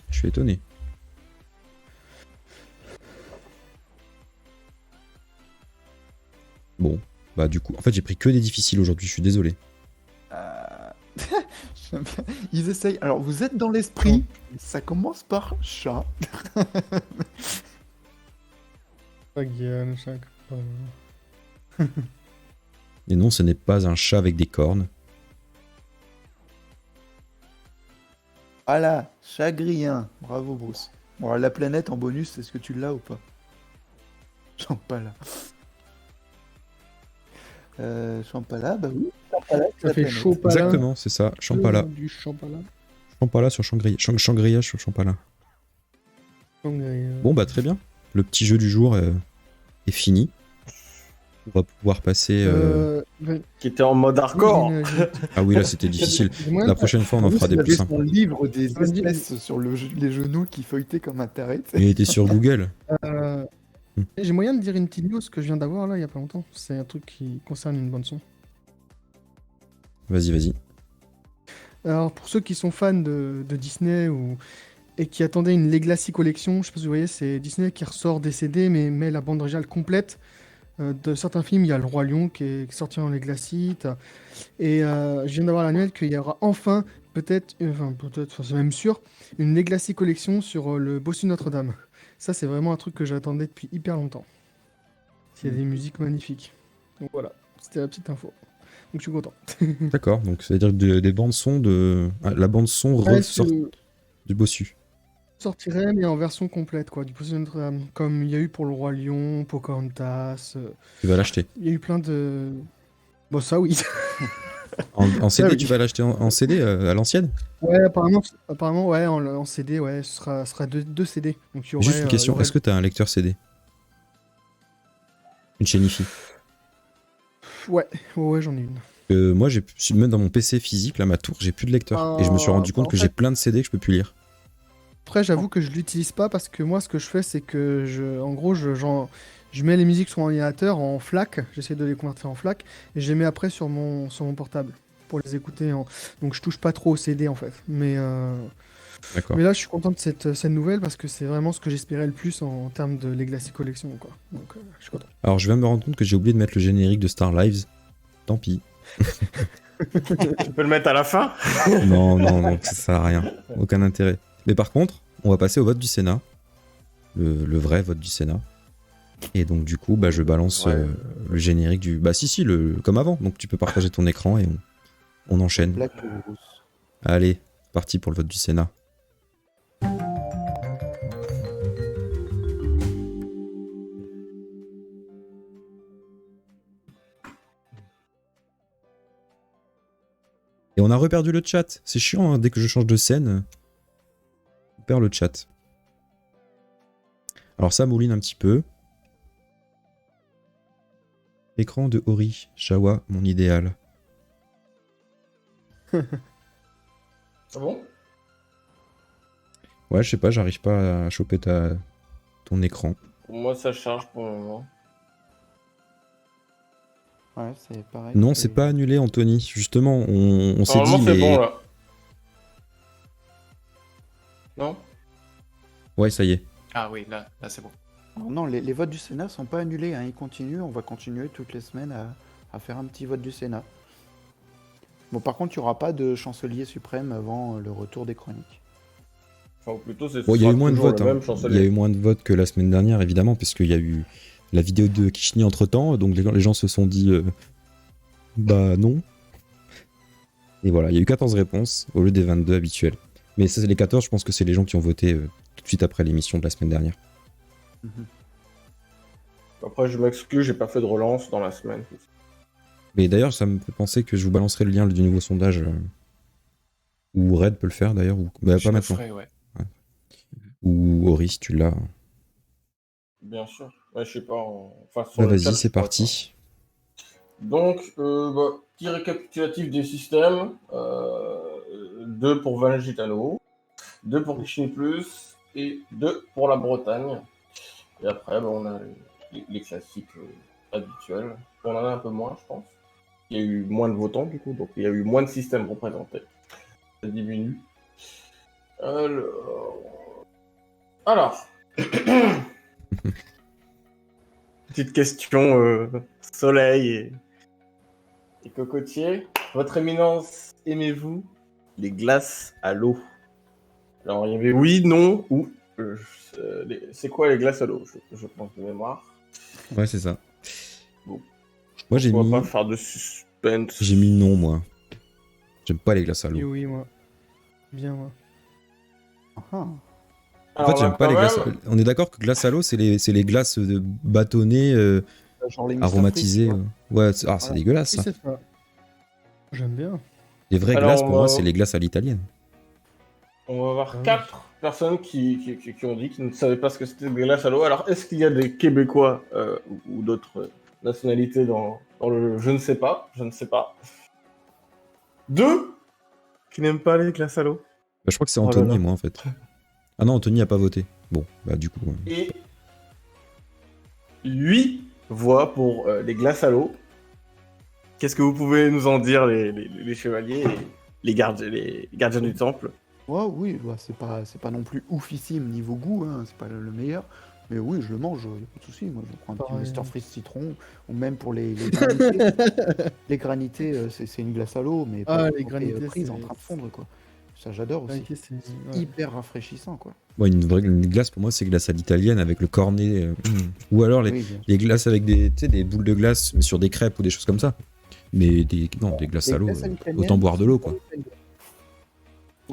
Je suis étonné. Bon, bah du coup, en fait j'ai pris que des difficiles aujourd'hui, je suis désolé. J'aime bien. Ils essayent. Alors, vous êtes dans l'esprit. Ça commence par chat. Pas Guillaume, chaque. Et non, ce n'est pas un chat avec des cornes. Voilà, chagrien. Bravo, Bruce. Bon, alors, la planète en bonus, est-ce que tu l'as ou pas? Champala. Champala, bah oui. Champala, c'est Ça la fait planète. chaud pas là. Exactement, c'est ça, Champala. Du Champala. Champala sur Shangri. Shangri-La sur Champala. Bon bah très bien. Le petit jeu du jour est fini. On va pouvoir passer... Qui était en mode hardcore. Ah oui, là c'était difficile. La prochaine fois on en Bruce, fera des il plus avait simples. son livre des espèces sur les genoux qui feuilletait comme un taré. tu sais. Il était sur Google. J'ai moyen de dire une petite news que je viens d'avoir là il y a pas longtemps. C'est un truc qui concerne une bande son. Vas-y, vas-y. Alors pour ceux qui sont fans de Disney et qui attendaient une Legacy Collection, je sais pas si vous voyez, c'est Disney qui ressort des CD mais met la bande originale complète. De certains films, il y a Le Roi Lion qui est sorti en Legacy. Et je viens d'avoir la nouvelle qu'il y aura enfin, peut-être, c'est même sûr, une Legacy Collection sur le Bossu Notre-Dame. Ça, c'est vraiment un truc que j'attendais depuis hyper longtemps. Il y a des musiques magnifiques. Donc voilà, c'était la petite info. Donc je suis content. D'accord, donc c'est-à-dire des bandes son de... Ah, la bande son Ouais, ressort du bossu. sortirait, mais en version complète, quoi, du Bossu Notre-Dame. Comme il y a eu pour Le Roi Lion, Pocahontas. Tu vas l'acheter. Il y a eu plein de... Bon, ça oui. En CD, Ah oui. tu vas l'acheter en CD à l'ancienne? Ouais, apparemment ouais, en CD, ouais, ce sera deux CD. Donc il y aurait, Juste une question, il y aurait- est-ce que tu as un lecteur CD? Une chaîne IFI? Ouais, j'en ai une. Moi, même dans mon PC physique, là, ma tour, j'ai plus de lecteur. Et je me suis rendu compte en que fait- j'ai plein de CD que je peux plus lire. Après, j'avoue que je l'utilise pas parce que moi, ce que je fais, c'est que en gros, je mets les musiques sur mon ordinateur en FLAC. J'essaie de les convertir en FLAC et je les mets après sur mon portable pour les écouter. Donc je touche pas trop au CD en fait. D'accord. Mais là, je suis content de cette nouvelle parce que c'est vraiment ce que j'espérais le plus en termes de Legacy Collection, quoi. Donc je suis content. Alors, je viens de me rendre compte que j'ai oublié de mettre le générique de Star Lives. Tant pis. Tu peux le mettre à la fin. Non, ça sert à rien. Aucun intérêt. Mais par contre, on va passer au vote du Sénat. Le vrai vote du Sénat. Et donc, du coup, bah, je balance Ouais. le générique du... Bah si, comme avant. Donc, tu peux partager ton écran et on enchaîne. Blague pour Bruce. Allez, parti pour le vote du Sénat. Et on a reperdu le chat. C'est chiant, hein, dès que je change de scène, on perd le chat. Alors ça mouline un petit peu. Écran de Ori, Shawa, mon idéal. Ah bon? Ouais, je sais pas, j'arrive pas à choper ton écran. Pour moi, ça charge pour le moment. Ouais, c'est pareil. Non, c'est pas annulé, Anthony. Justement, on s'est dit Normalement, c'est les... bon, là. Non? Ouais, ça y est. Ah oui, là c'est bon. Alors non, les votes du Sénat sont pas annulés, hein, ils continuent. On va continuer toutes les semaines à faire un petit vote du Sénat. Bon, par contre, il n'y aura pas de chancelier suprême avant le retour des chroniques. Enfin, ou plutôt, c'est Bon, il y a eu sera moins de toujours votes. le Hein. même Il y a chancelier. eu moins de votes que la semaine dernière, évidemment, puisqu'il y a eu la vidéo de Kishni entre-temps. Donc les gens se sont dit... bah non. Et voilà, il y a eu 14 réponses au lieu des 22 habituelles. Mais ça, c'est les 14, je pense que c'est les gens qui ont voté tout de suite après l'émission de la semaine dernière. Après, je m'excuse, j'ai pas fait de relance dans la semaine. Mais d'ailleurs, ça me fait penser que je vous balancerai le lien du nouveau sondage. Ou Red peut le faire d'ailleurs, ou bah, Je pas le maintenant. ferai, ouais. Ou Horis, tu l'as. Bien sûr. Ouais, je sais pas. Enfin, sur Bah le vas-y, chat, c'est je sais pas, parti. Donc, petit récapitulatif des systèmes. 2 pour Val Gitano, 2 pour Kishni Plus et 2 pour la Bretagne. Et après, on a les classiques habituels. On en a un peu moins, je pense. Il y a eu moins de votants, du coup, donc il y a eu moins de systèmes représentés. Ça diminue. Alors. Petite question soleil et cocotier. Votre éminence, aimez-vous les glaces à l'eau? Alors, il y avait oui, non ou... c'est quoi les glaces à l'eau? Je pense de mémoire. Ouais, c'est ça. Bon. Moi, j'ai On mis... va pas faire de suspense. J'ai mis non, moi. J'aime pas les glaces à Et l'eau. oui, moi. Bien, moi. Ah. En Alors, fait, là, j'aime pas quand les glaces. même, On est d'accord que glace à l'eau, c'est les glaces bâtonnées, Genre les Mr. aromatisées. Freeze, Ouais, c'est Voilà. dégueulasse Oui, ça. c'est ça. J'aime bien. Les vraies Alors, glaces, pour on moi, va- c'est les glaces à l'italienne. on va avoir Ah oui. 4 personnes qui ont dit qu'ils ne savaient pas ce que c'était des glaces à l'eau. Alors, est-ce qu'il y a des Québécois ou d'autres nationalités dans le je ne sais pas? Je ne sais pas. 2 qui n'aiment pas les glaces à l'eau. Bah, je crois que c'est Oh là Anthony là. et moi, en fait. Ah non, Anthony a pas voté. Bon, bah du coup... Et 8 voix pour les glaces à l'eau. Qu'est-ce que vous pouvez nous en dire, les chevaliers et les gardiens du temple? Ouais, oui, bah, c'est pas non plus oufissime niveau goût, hein, c'est pas le meilleur. Mais oui, je le mange, y a pas de souci. Moi, je prends un petit Pareil. Mr. Freeze citron, ou même pour les granités. Les granités, c'est une glace à l'eau, mais Ah, pas les quand granités, t'es prise c'est- en train de fondre, quoi. Ça, j'adore aussi. Ok, c'est- ouais. Hyper rafraîchissant, quoi. une glace, pour moi, c'est glace à l'italienne avec le cornet. Ou alors Oui, bien les glaces avec des boules de glace, mais sur des crêpes ou des choses comme ça. Mais des glaces Les à l'eau, glaces à l'italienne, autant boire de l'eau, quoi.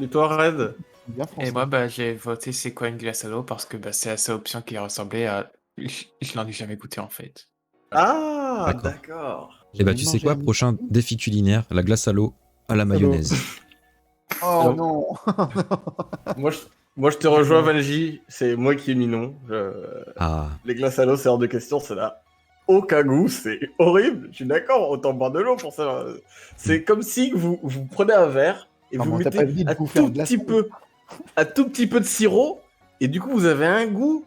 Et toi, Red? Bien français. Et moi, j'ai voté c'est quoi une glace à l'eau parce que c'est la seule option qui ressemblait à. Je n'en ai jamais goûté en fait. Ah, D'accord. d'accord. Et bah, J'ai tu sais mangé quoi, un- prochain défi culinaire, la glace à l'eau à la mayonnaise. Oh Alors- non. Moi, je te rejoins, Vanji. C'est moi qui ai mis non. Ah, Les glaces à l'eau, c'est hors de question. Ça n'a aucun goût. C'est horrible. Je suis d'accord. Autant boire de l'eau pour ça. C'est comme si vous prenez un verre et vous Comment t'as pas mettez dit de un vous faire tout glace petit à l'eau peu de sirop. Et du coup, vous avez un goût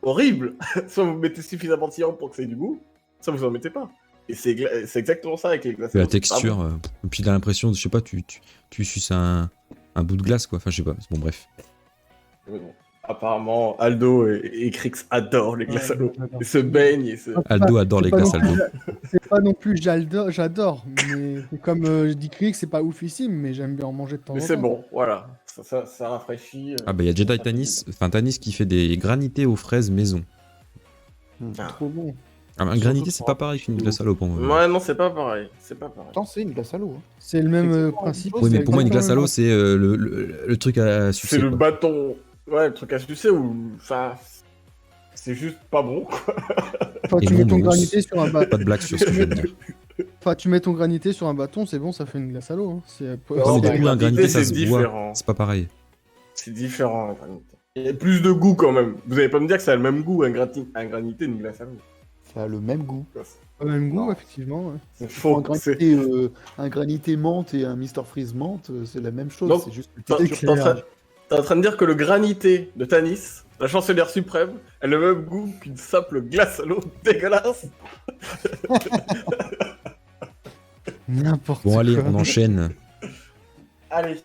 horrible. Soit vous mettez suffisamment de sirop pour que ça ait du goût, soit vous en mettez pas. Et c'est exactement ça avec les glaces à la l'eau. c'est pas texture. bon. Et puis t'as l'impression, je sais pas, tu suces un bout de glace, quoi. Enfin, je sais pas. Bon, bref. Mais bon. Apparemment, Aldo et Crix adorent les glaces à l'eau. j'adore. Ils se baignent. Et se... Aldo adore les pas glaces non Aldo. C'est pas non plus j'adore, mais c'est comme je dis que c'est pas oufissime, mais j'aime bien en manger de temps en Mais temps. c'est bon, voilà. Ça rafraîchit. Ah bah il y a Jedi Tanis, enfin Tanis qui fait des granités aux fraises maison. Trop bon. Ah, un Surtout granité c'est pour pas un pareil qu'une petit glace à l'eau pour moi. Ouais, non, c'est pas pareil. C'est pas pareil. Attends, c'est une glace à l'eau. Hein. C'est le même exactement principe. la même Oui mais c'est pour moi une glace à l'eau exactement c'est le truc à C'est sucer. le quoi. bâton. Ouais, le truc à sucer ou. Enfin. C'est juste pas bon, quoi. Enfin, Et tu mets non, ton mais granité sur un bâton. Pas de blague sur ce que je viens de dire. Enfin, tu mets ton granité sur un bâton, c'est bon, ça fait une glace à l'eau. Hein. C'est Non, Non, mais bah, du coup un granité ça c'est se différent. boit. C'est pas pareil. C'est différent, un granité. Il y a plus de goût quand même. Vous allez pas me dire que ça a le même goût, un granité, une glace à l'eau. Ça a le même goût. Pas le même goût, Non. effectivement. Ouais. C'est Un faux. granité menthe et un Mr. Freeze menthe, c'est la même chose. Donc, C'est juste une T'es texture. en train de dire que le granité de Tanis, la chancelière suprême, a le même goût qu'une simple glace à l'eau dégueulasse. N'importe Bon, quoi. allez, on enchaîne. Allez.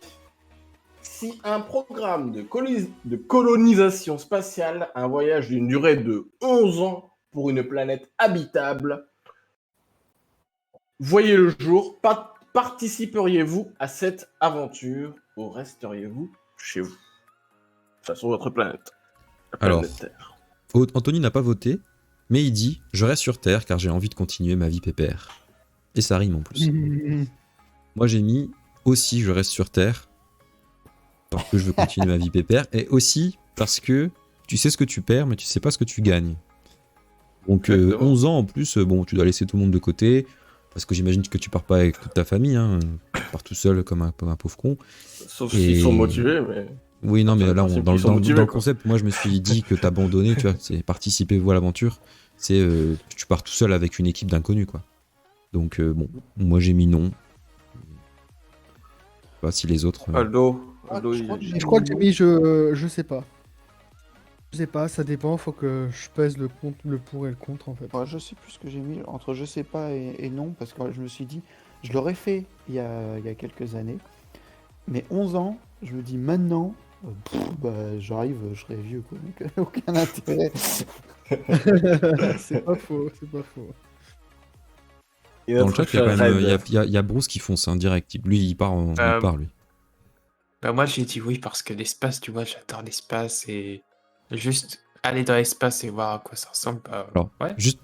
Si un programme de colonisation spatiale, un voyage d'une durée de 11 ans pour une planète habitable, voyez le jour, participeriez-vous à cette aventure ou resteriez-vous chez vous? Enfin, sur votre planète. La planète Alors. Terre. Anthony n'a pas voté, mais il dit « Je reste sur Terre car j'ai envie de continuer ma vie pépère. » Et ça rime en plus. Moi j'ai mis aussi « Je reste sur Terre » parce que je veux continuer ma vie pépère, et aussi parce que tu sais ce que tu perds, mais tu sais pas ce que tu gagnes. Donc 11 ans en plus, bon, tu dois laisser tout le monde de côté, parce que j'imagine que tu pars pas avec toute ta famille, hein. Tu pars tout seul comme un pauvre con. Sauf s'ils sont motivés, mais... Oui, non, mais là, dans le quoi. concept, moi, je me suis dit que t'abandonner, tu vois, c'est participer-vous à l'aventure, c'est tu pars tout seul avec une équipe d'inconnus, quoi. Donc, bon, moi, j'ai mis non. Je sais pas si les autres... Aldo, Je crois que j'ai mis je sais pas. Je sais pas, ça dépend, faut que je pèse le pour et le contre en fait. Ouais, je sais plus ce que j'ai mis entre je sais pas et non, parce que je me suis dit, je l'aurais fait il y a quelques années, mais 11 ans, je me dis maintenant, j'arrive, je serai vieux, quoi, donc aucun intérêt. C'est pas faux, c'est pas faux. Et Dans le notre chat, il y a quand cher même Red. il y a Bruce qui fonce, hein, direct. Lui, il part, lui. Bah moi j'ai dit oui parce que l'espace, tu vois, j'adore l'espace et juste aller dans l'espace et voir à quoi ça ressemble. Bah, Alors, ouais. juste,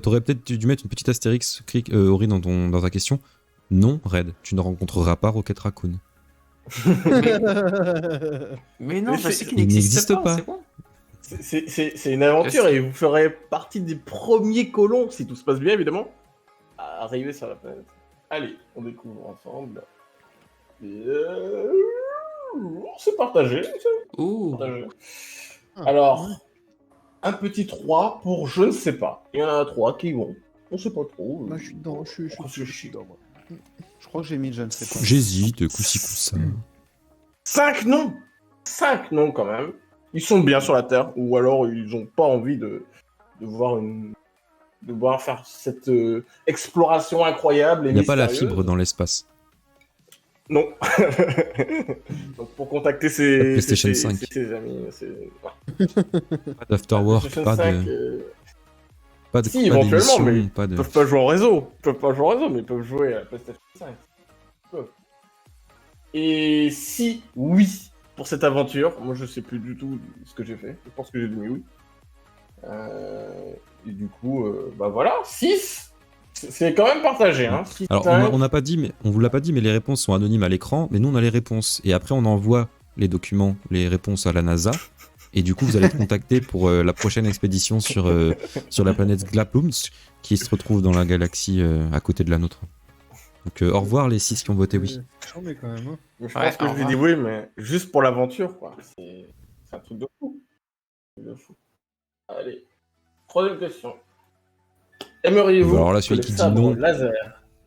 t'aurais peut-être dû mettre une petite astérix, Ori, dans ta question. Non, Red, tu ne rencontreras pas Rocket Raccoon. Mais non, Mais je sais qu'il il n'existe n'existe pas, pas. c'est bon. C'est une aventure et vous ferez partie des premiers colons, si tout se passe bien évidemment, à arriver sur la planète. Allez, on découvre ensemble. Et c'est partagé. Ouh. Alors, un petit 3 pour je ne sais pas. Il y en a 3 qui vont. On sait pas trop. Moi je suis dedans, je suis dedans moi. Je crois que j'ai mis je ne sais pas. J'hésite, coup-ci, coup-ça. 5 noms 5 noms quand même. Ils sont bien sur la Terre, ou alors ils n'ont pas envie de voir faire cette exploration incroyable et Il n'y a pas la mystérieuse. fibre dans l'espace. Non. Donc pour contacter ses, Pas de PlayStation 5. ses amis, c'est... Pas d'afterwork, PlayStation pas 5, de... Pas de si, pas éventuellement, d'émission, mais pas de... Ils peuvent pas jouer en réseau. Ils peuvent pas jouer en réseau, mais ils peuvent jouer à la PlayStation 5. Ils peuvent. Et si oui, pour cette aventure, moi je sais plus du tout ce que j'ai fait. Je pense que j'ai mis oui. Et du coup, bah voilà, 6. C'est quand même partagé, hein. 6, Alors, 5. on n'a pas dit, mais on vous l'a pas dit, mais les réponses sont anonymes à l'écran, mais nous on a les réponses. Et après, on envoie les documents, les réponses à la NASA. Et du coup, vous allez être contacté pour la prochaine expédition sur la planète Glaplums, qui se retrouve dans la galaxie à côté de la nôtre. Donc, au revoir les 6 qui ont voté oui. J'en mets quand même. Hein. Je pense Ouais, que au je lui revoir. dis oui, mais juste pour l'aventure, quoi. C'est un truc de fou. De fou. Allez. Troisième question. Aimeriez-vous Alors là, que celui les qui dit sabres non. laser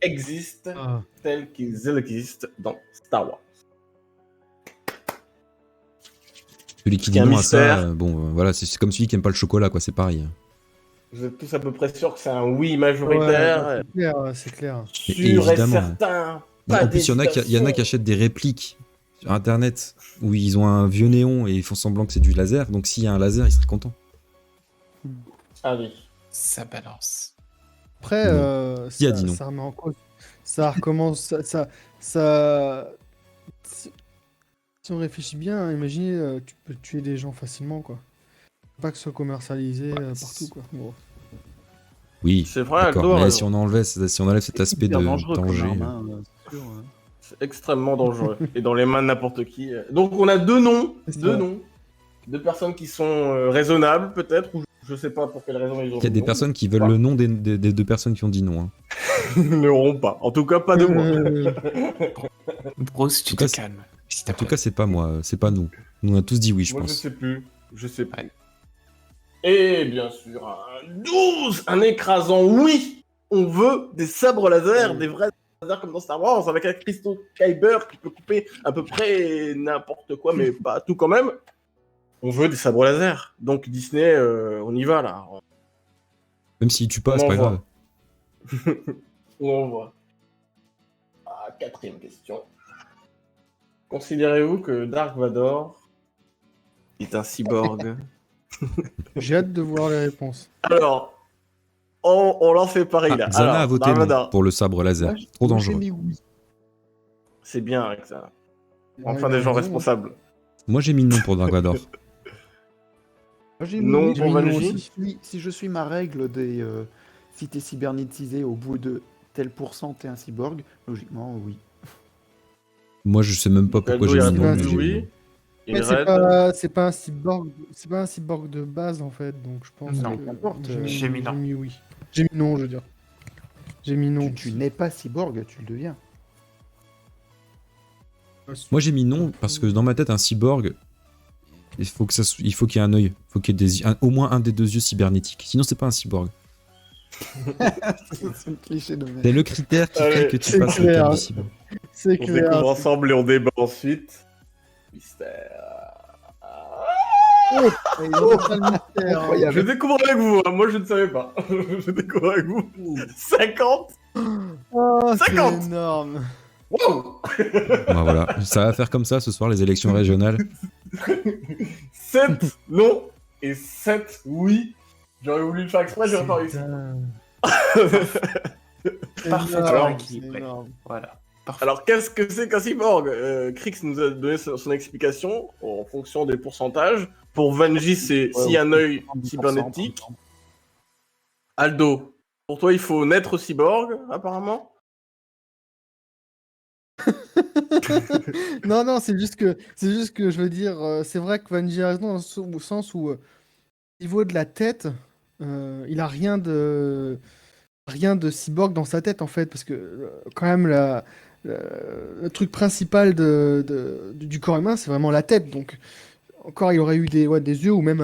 existent Ah. tels qu'ils existent dans Star Wars? Celui qui Qu'il dit y a un non à mystère. ça, voilà, c'est comme celui qui aime pas le chocolat, quoi, c'est pareil. Vous êtes tous à peu près sûrs que c'est un oui Ouais, majoritaire, c'est clair. Mais sûr et évidemment. certain. Mais Pas en plus, il y en a qui d'hésitation. achètent des répliques sur internet où ils ont un vieux néon et ils font semblant que c'est du laser. Donc s'il y a un laser, ils seraient contents. Allez. Ça balance. Après, Non. Qui a dit non? ça remet en cause. Ça recommence. Ça... Si on réfléchit bien, imaginez, tu peux tuer des gens facilement, quoi. Pas que ce soit commercialisé partout, quoi. Bon. Oui, C'est vrai, d'accord. Aldo a Mais raison. si on enlève cet aspect Hyper de dangereux danger. comme arme, hein, c'est sûr, hein. C'est extrêmement dangereux. Et dans les mains de n'importe qui. Donc on a deux noms. C'est Deux ça. noms. Deux personnes qui sont raisonnables, peut-être, ou je sais pas pour quelle raison ils ont Il y a dit des non. personnes qui veulent le nom des deux personnes qui ont dit non. Hein. Ils n'auront pas. En tout cas, pas de moi. Bruce, tu En te tout cas, calmes. s'il te En tout plaît. cas, c'est pas moi, c'est pas nous. Nous on a tous dit oui, je Moi, je pense. sais plus. Je sais plus. Ouais. Et bien sûr, un 12, un écrasant oui. On veut des sabres laser, des vrais laser comme dans Star Wars, avec un cristaux Kyber qui peut couper à peu près n'importe quoi, mais pas tout quand même. On veut des sabres laser. Donc Disney, on y va là. Même s'il tue pas, On c'est pas envoie. grave. On voit. quatrième question. Considérez-vous que Dark Vador est un cyborg? J'ai hâte de voir les réponses. Alors, on l'en fait pareil là. Zana Alors, a voté Dark non Vador, pour le sabre laser. Moi, Trop moi, j'ai dangereux. mis oui. c'est bien avec ça. Ouais, Enfin, il des a gens raison. responsables. Moi, j'ai mis non pour Dark Vador. Moi, j'ai Non mis oui. pour J'ai mis non Vanji. Si je suis ma règle des si t'es cybernétisé au bout de tel pourcent, t'es un cyborg, logiquement, oui. Moi, je sais même pas pourquoi Aldo, j'ai il a mis non. répondu mais j'ai mis oui. non. Et Mais Red, c'est pas un cyborg, c'est pas un cyborg de base en fait, donc je pense Non. que N'importe, j'ai mis non. J'ai mis oui. J'ai mis non, je veux dire. J'ai mis non. Tu n'es pas cyborg, tu le deviens. Moi, j'ai mis non parce que dans ma tête, un cyborg, il faut qu'il y ait un œil. Il faut qu'il y ait au moins un des deux yeux cybernétiques. Sinon, c'est pas un cyborg. C'est un cliché de C'est merde. le critère qui Allez, fait que tu c'est passes le clair. cap du cyborg. C'est on clair. découvre ensemble et on débat ensuite. Mystère. Et il est pas le mystère, hein. Incroyable. Je découvre avec vous, hein. Moi je ne savais pas. Je découvre avec vous. 50. Oh, c'est 50. énorme. Wow. Bah, voilà, ça va faire comme ça ce soir, les élections régionales. 7 non et 7 oui. J'aurais voulu le faire exprès, j'aurais pas réussi. Parfaitement Énorme, équilibré. c'est énorme. Voilà. Parfait. Alors qu'est-ce que c'est qu'un cyborg? Krix nous a donné son explication en fonction des pourcentages. Pour Vanji, c'est s'il y a un œil 70%, cybernétique. par exemple. Aldo, pour toi, il faut naître cyborg, apparemment. Non, c'est juste que je veux dire, c'est vrai que Vanji a raison au sens où, au niveau de la tête, il a rien de cyborg dans sa tête en fait, parce que quand même le truc principal du corps humain, c'est vraiment la tête. Donc encore, il aurait eu des yeux ou même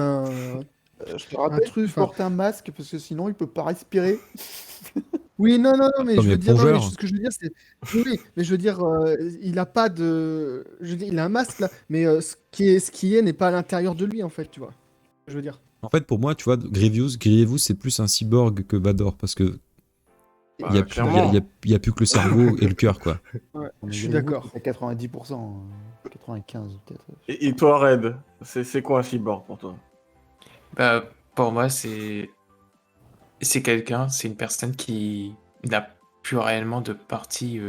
Je te rappelle truc, qu'il porte un masque parce que sinon il peut pas respirer. Oui, non, mais Comme je veux les dire, non, mais plongeurs. ce que je veux dire, c'est. Oui, mais je veux dire, il a pas de. Je veux dire, il a un masque là, mais ce qui est n'est pas à l'intérieur de lui, en fait, tu vois. Je veux dire. En fait, pour moi, tu vois, Grievous, c'est plus un cyborg que Vador parce que il y a plus, clairement. il y a plus que le cerveau et le cœur, quoi. Ouais, Mais je suis vous, d'accord. c'est 90%, 95 peut-être. Et toi, Red, c'est quoi un cyborg pour toi? Bah, pour moi, c'est quelqu'un, c'est une personne qui n'a plus réellement de partie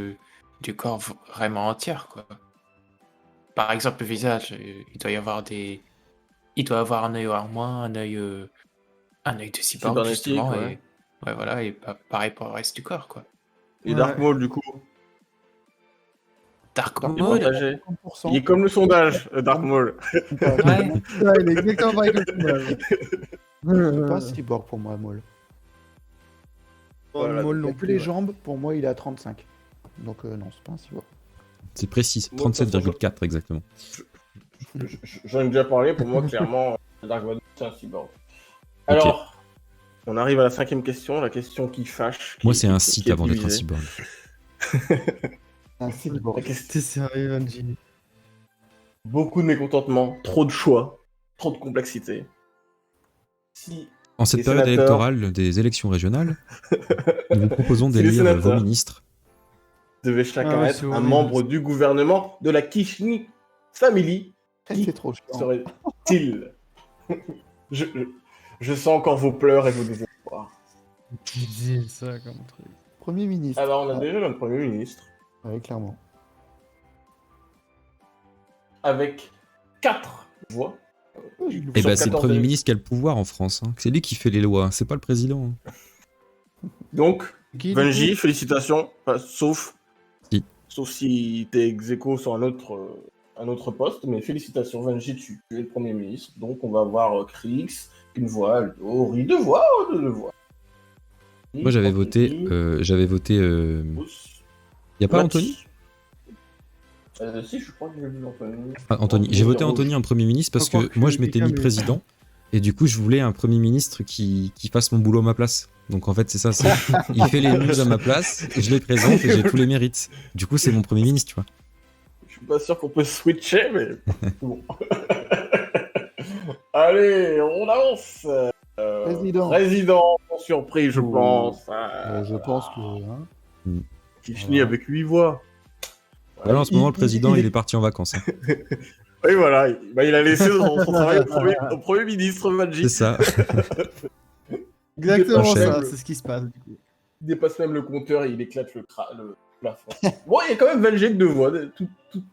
du corps vraiment entière, quoi. Par exemple, le visage, il doit y avoir il doit avoir un œil en moins, un œil de cyborg, Cybernétique, justement, ouais. et ouais, voilà, et pareil pour le reste du corps, quoi. Et Ouais. Dark Maul, du coup, Dark Dark il est Maul, partagé. 50%. Il est comme le sondage, Dark Maul. ouais. Ouais, il est exactement pareil que le C'est pas un Maul. cyborg pour moi, Maul. Voilà, Maul Il a non que plus. les ouais. jambes, pour moi il est à 35. Donc non, c'est pas un cyborg. C'est précis, Moi, de toute façon, 37,4 exactement. J'en ai déjà parlé, pour moi, clairement, Dark Vador, c'est un cyborg. Alors, on arrive à la 5e question, la question qui fâche. Moi, c'est un qui site est avant d'être un divisée. cyborg. Un La cyborg. question- T'es sérieux, Vanji? Beaucoup de mécontentement, trop de choix, trop de complexité. Si En cette Les période sénateurs. électorale des élections régionales, nous vous proposons Si les d'élire vos sénateurs. ministres. devait chacun Ah ouais, être c'est un horrible. membre du gouvernement de la Kishni Family, C'est trop chiant. serait-il? je sens encore vos pleurs et vos désespoirs. Dis ça comme truc. Premier ministre. Alors, on a déjà notre Premier ministre, Ouais, clairement. avec 4 voix. Eh Sur ben, c'est le 14 Premier élections. ministre qui a le pouvoir en France. Hein. C'est lui qui fait les lois, c'est pas le président. hein. Donc, Qui, du Bungie, félicitations, enfin, sauf Si. si t'es ex aequo sur un autre poste, mais félicitations, Bungie, tu es le Premier ministre. Donc, on va avoir Krix, une voix, Aldo, Ori, 2 voix, 2 voix. Moi, j'avais voté. Y a pas Anthony? Si, je crois que j'ai vu Anthony. Ah, Anthony. J'ai voté Anthony en Premier ministre parce Je crois que que moi, je m'étais quelqu'un mis met- président. Et du coup, je voulais un Premier ministre qui fasse mon boulot à ma place. Donc en fait, c'est ça. Il fait les news à ma place, je les présente et j'ai tous les mérites. Du coup, c'est mon Premier ministre, tu vois. Je suis pas sûr qu'on peut switcher, mais bon. Allez, on avance. Président, surprise, je Ouh. pense. Je pense que. Hein, Kishni Voilà. avec 8 voix. Alors, en ce moment, le président, il est parti en vacances. Hein. Oui, voilà. Il a laissé son travail au premier ministre, Manji. C'est ça. Exactement Enchaîne. ça, c'est ce qui se passe. Du coup. Il dépasse même le compteur et il éclate le plafond. Bon, il y a quand même Valgé avec 2 voix,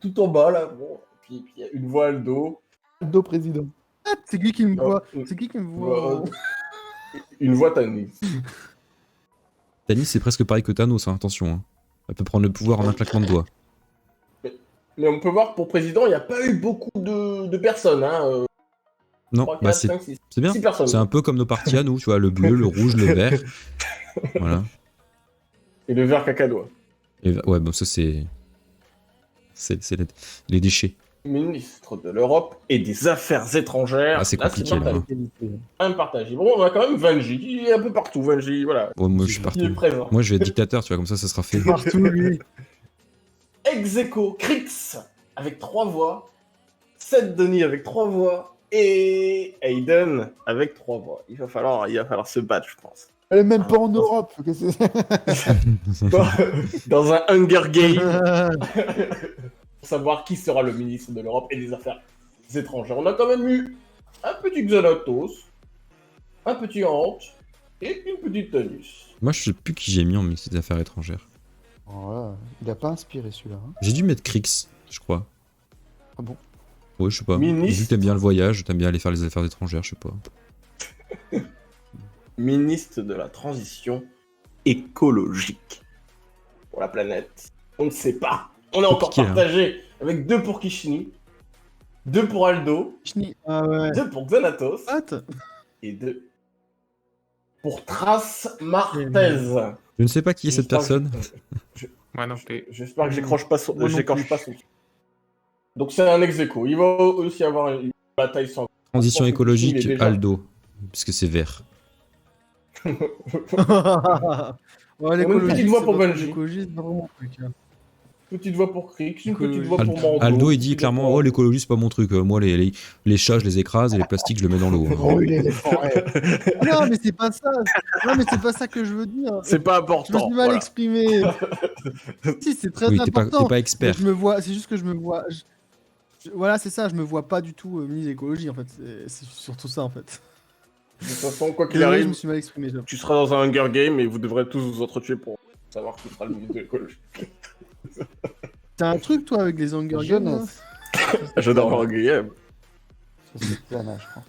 tout en bas, là. Bon. Puis il y a une voix Aldo. Aldo président. Ah, c'est qui qui me Non, voit C'est qui me voit Une voix Tanis. Tanis, c'est presque pareil que Thanos, hein, attention. Hein. Elle peut prendre le pouvoir en un claquement de doigts. Mais on peut voir que pour président, il n'y a pas eu beaucoup de personnes. Hein. Non, 3, 4, bah 5, 6. c'est bien. 6 personnes. C'est un peu comme nos partis à nous, tu vois, le bleu, le rouge, le vert. Voilà. Et le vert cacadois. Et, ouais, bon, ça c'est. C'est les déchets. Ministre de l'Europe et des Affaires étrangères. Ah, c'est Là, compliqué, là. partagé. Quand même partagé. Bon, on a quand même Vanji qui est un peu partout. Vanji, voilà. Ouais, moi, je suis Il partout. est présent. Moi, je vais être dictateur, tu vois, comme ça sera fait. partout, lui. Ex-Aequo, Crix avec 3 voix. Seth Denis avec 3 voix. Et Aiden avec 3 voix. Il va falloir se battre, je pense. Elle est même pas en Europe. Qu'est-ce que c'est Dans un Hunger Game. Pour savoir qui sera le ministre de l'Europe et des Affaires étrangères. On a quand même eu un petit Xanatos, un petit Hant et une petite Tanus. Moi, je sais plus qui j'ai mis en ministre des Affaires étrangères. Voilà. Il a pas inspiré celui-là. Hein. J'ai dû mettre Crix, je crois. Ah bon? Ouais, je sais pas. Ministre. Vu que t'aimes bien le voyage, t'aimes bien aller faire les affaires étrangères, je sais pas. Ministre de la Transition écologique. Pour la planète, on ne sait pas. On est encore Compliqué, hein. partagé avec 2 pour Kishini, 2 pour Aldo, Ah ouais. 2 pour Xanatos What et 2 pour Trace Martez. Je ne sais pas qui est cette personne. Moi non plus. J'espère que j'écorche pas son. Moi non j'écorche plus. pas son. Donc c'est un ex-aequo. Il va aussi avoir une bataille sans. Transition Je pense que il est écologique, déjà- Aldo. Parce que c'est vert. Ouais, une l'écologie, petite voix c'est pour pas- Bungie. l'écologie, c'est pas vraiment un truc, hein. Petite voix pour Crix, une Écologie. petite voix pour Mando. Aldo, il dit petite clairement, voix oh pour- l'écologie c'est pas mon truc. Moi les chats je les écrase et les plastiques je le mets dans l'eau. Brûler les forêts. Non, mais c'est pas ça. Non, mais c'est pas ça que je veux dire. C'est pas Je me important. suis mal voilà. exprimé. Si, c'est très Oui, t'es important. pas Mais expert. je me vois, c'est juste que je me vois. Voilà, c'est ça, je me vois pas du tout ministre d'écologie en fait. C'est surtout ça en fait. De toute façon, quoi qu'il Désolé, je arrive, me suis mal exprimé. j'avoue. tu seras dans un Hunger Game et vous devrez tous vous entretuer pour savoir qui sera le ministre de l'écologie. T'as un truc toi avec les Hunger Games là Jeunesse. J'adore Hunger Game. Ça, c'est Plana, je crois.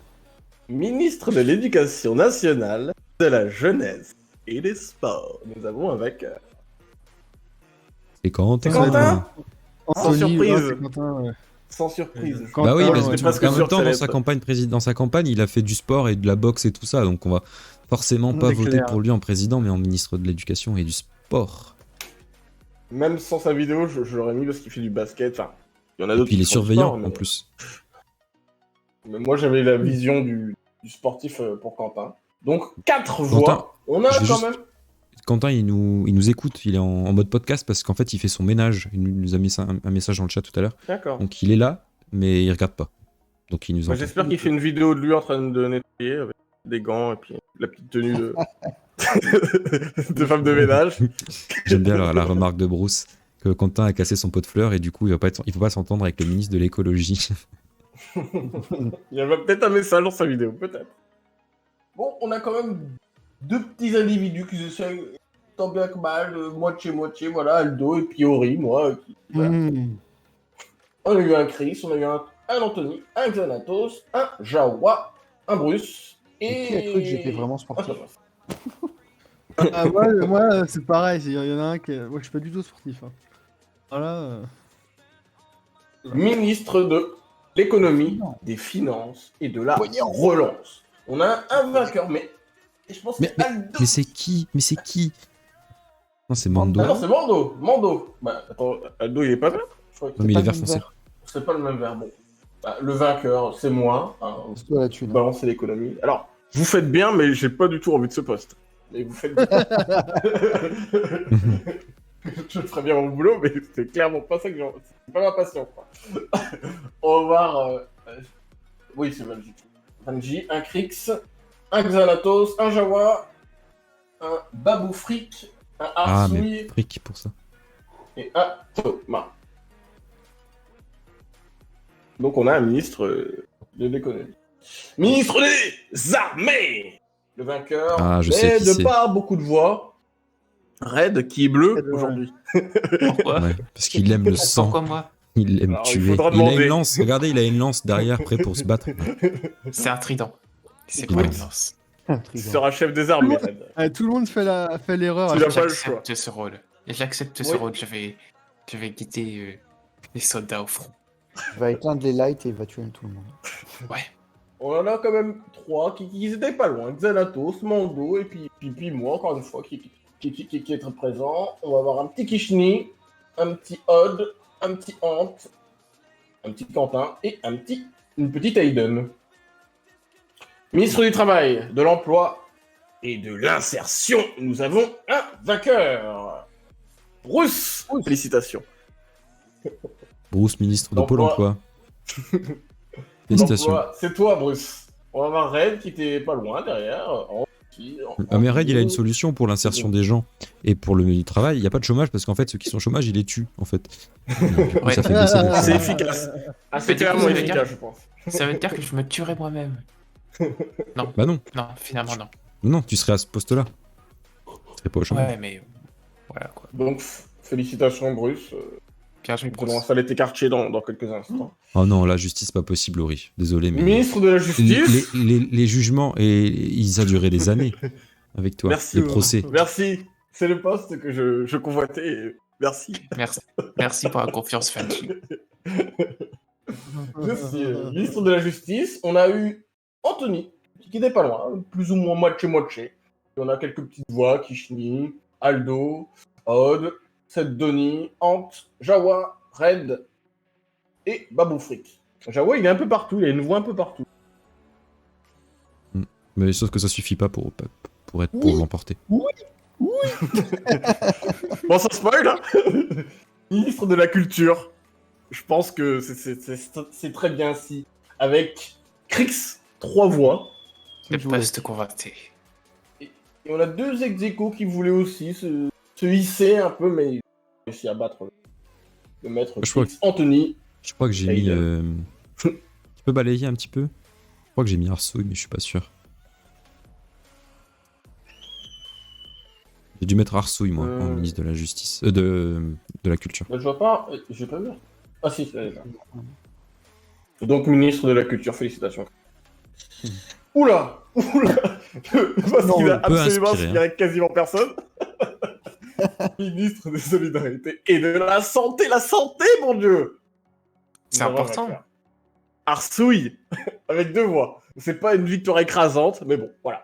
Ministre de l'Éducation nationale, de la jeunesse et des sports. Nous avons avec. C'est Quentin. C'est Quentin Anthony, surprise. ouais, c'est Quentin, ouais. Sans surprise. Bah oui, Quentin, parce ouais, que c'est presque en sûr même que temps ça dans allait sa être- campagne dans sa campagne, il a fait du sport et de la boxe et tout ça, donc on va forcément pas C'est voter clair. pour lui en président, mais en ministre de l'Éducation et du sport. Même sans sa vidéo, je l'aurais mis parce qu'il fait du basket. Enfin, il y en a Et d'autres. puis il est qui font du surveillant sport, mais- en plus. Mais moi, j'avais la vision du sportif pour Quentin. Donc, 4 Quentin, voix. On a je vais quand juste- même. Quentin, il nous écoute, il est en mode podcast parce qu'en fait il fait son ménage. Il nous a mis un message dans le chat tout à l'heure. D'accord. Donc il est là, mais il regarde pas. Donc il nous Moi, entend. j'espère qu'il fait une vidéo de lui en train de nettoyer avec des gants et puis la petite tenue de, de femme de ménage. J'aime bien la remarque de Bruce que Quentin a cassé son pot de fleurs et du coup il faut pas s'entendre avec le ministre de l'écologie. Il y avait peut-être un message dans sa vidéo, peut-être. Bon, on a quand même 2 petits individus qui essayent tant bien que mal, moitié-moitié, voilà, Aldo et puis Ori, moi. Voilà. Mmh. On a eu un Chris, on a eu un Anthony, un Xanatos, un Jawa, un Bruce Et qui a cru que j'étais vraiment un sportif? Thomas. Ah, moi c'est pareil, il y en a un qui. Moi je suis pas du tout sportif. Hein. Voilà. Ministre de l'économie, Non. des finances et de la Pognon. relance. On a un vainqueur, mais je pense que Mais- c'est Aldo. Mais c'est qui? Non, c'est Mando. Ah non, c'est Mando. Mando. Bah, attends, Aldo, il est pas vert? Je crois que Non, mais il est pas vert le foncé. vert. c'est pas le même vert. Bon. Bah, le vainqueur, c'est moi. Hein, C'est toi la thune. balancer l'économie. Alors, vous faites bien, mais j'ai pas du tout envie de ce poste. Mais vous faites bien. Je ferais bien mon boulot, mais c'est clairement pas ça que j'ai envie. C'est pas ma passion, quoi. On va voir. Oui, c'est Vanji. Vanji, un Crix, un Xanatos, un Jawa, un Babou Frick, un Ah, Arsouille mais fric pour ça. et un Thomas. Donc on a un ministre de l'économie. Ministre des armées. Le vainqueur, Ah, je mais sais qui de c'est. pas beaucoup de voix. Red qui est bleu Red, ouais. aujourd'hui. Pourquoi Ouais, parce qu'il aime le sang. Pourquoi moi? Il aime Alors, il tuer. faudra Il a demander. une lance. Regardez, il a une lance derrière, prêt pour se battre. C'est un trident. C'est Écoute. pas une lance. Un Tu trident. seras chef des armées, Red. Tout le monde fait l'erreur. Tu à n'as chaque- pas le choix. J'accepte ce rôle. J'accepte ce Oui. rôle. Je vais guider les soldats au front. Il va éteindre les lights et il va tuer tout le monde. Ouais. On en a quand même 3 qui étaient pas loin. Xanatos, Mando et puis moi, encore une fois, qui est très présent. On va avoir un petit Kishni, un petit Odd, un petit Ant, un petit Quentin et une petite Aiden. Ministre du Travail, de l'Emploi et de l'Insertion, nous avons un vainqueur. Bruce, félicitations. Bruce, ministre de Pôle L'emploi. emploi. Félicitations. L'Emploi, c'est toi, Bruce. On va avoir Red qui était pas loin derrière. Ah, mais Red, il a une solution pour l'insertion des gens. Et pour le travail, il n'y a pas de chômage parce qu'en fait, ceux qui sont au chômage, il les tue, en fait. Du coup, Ouais. ça fait baisser le C'est chômage. efficace. Ah, Mais c'est du coup, clairement ça veut efficace, dire- je pense. Ça veut dire que je me tuerai moi-même. Bah non, Non, finalement non. non, tu serais à ce poste-là. Tu serais pas au chômage. Ouais, mais voilà quoi. Donc, félicitations, Bruce. Bien joué, Nous allons Bruce. installer tes quartiers dans quelques instants. Oh non, la justice, pas possible, Ori. Désolé, mais. Ministre de la Justice. Les jugements, ils a duré des années avec toi. Merci. Les procès. Merci. C'est le poste que je convoitais. Merci. Merci pour la confiance, Fanchi. Merci. Ministre de la Justice, on a eu Anthony, qui n'était pas loin, plus ou moins moitié-moitié. Et on a quelques petites voix, Kishni, Aldo, Odd, Seth Donny, Ant, Jawa, Red et Babou Frick. Jawa, il est un peu partout, il a une voix un peu partout. Mais sauf que ça suffit pas pour l'emporter. Bon, ça spoil, hein. Ministre de la Culture. Je pense que c'est très bien ainsi. Avec Crix, 3 voix. Le poste convoité. Et on a 2 ex-aequo qui voulaient aussi se hisser un peu, mais ils ont réussi à battre le maître Je crois Crix, Anthony. Je crois que j'ai mis. Tu peux balayer un petit peu? Je crois que j'ai mis Arsouille, mais je suis pas sûr. J'ai dû mettre Arsouille, moi, en ministre de la Justice. De la Culture. Bah, je vois pas, j'ai pas vu. Ah si, c'est là. Donc, ministre de la Culture, félicitations. Oula. Parce Non, qu'il a on peut absolument inspirer, inspiré quasiment personne. Ministre des Solidarités et de la Santé, mon Dieu. C'est Nous avons un important. vainqueur. Arsouille, avec 2 voix. C'est pas une victoire écrasante, mais bon, voilà.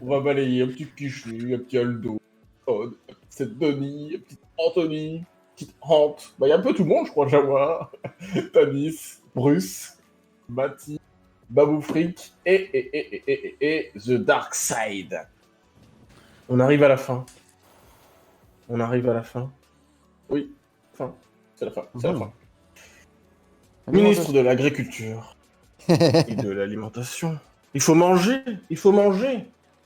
on va balayer un petit Kishni, un petit Aldo, Odd, un petit Seth Donny, un petit Anthony, petite Ant. Bah, il y a un peu tout le monde, je crois, Jawa, Tanis, Bruce, Mati, Babou Frick et The Dark Side. On arrive à la fin. Oui, fin. C'est la fin. Ministre de l'Agriculture et de l'Alimentation. Il faut manger.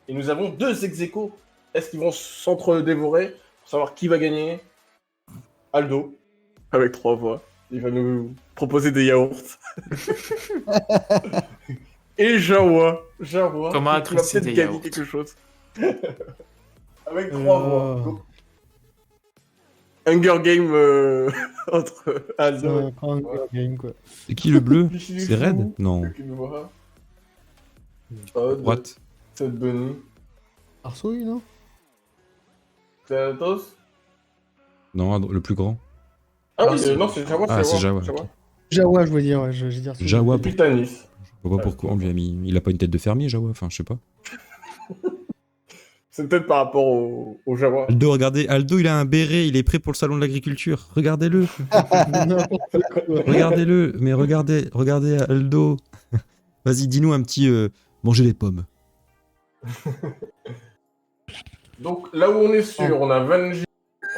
Et nous avons 2 ex-aequo. Est-ce qu'ils vont s'entre-dévorer pour savoir qui va gagner? Aldo, avec 3 voix. Il va nous proposer des yaourts. Et Jawa. Comment qui va incruster peut-être des gagner yaourts quelque chose. Avec 3 voix. Donc, Hunger Game entre Aldo et Game, quoi. C'est qui le bleu? Pichinou C'est Red? Chou, Non. avec une voix. Odd, Droite. Seth Donny. Arsouille, non? Thanatos. Non, le plus grand. Ah oui, non, c'est Jawa. Ah, c'est Jawa. ok. Jawa, je veux dire, ouais, je veux dire. Jawa, Et puis Tanis. je vois pas pourquoi on lui a mis. Il a pas une tête de fermier, Jawa, enfin, je sais pas. C'est peut-être par rapport au Jawa. Aldo, regardez, Aldo, il a un béret, il est prêt pour le salon de l'agriculture. Regardez-le, N'importe quoi. regardez-le, mais regardez Aldo. Vas-y, dis-nous un petit manger les pommes. Donc là où on est sûr, on a Vanji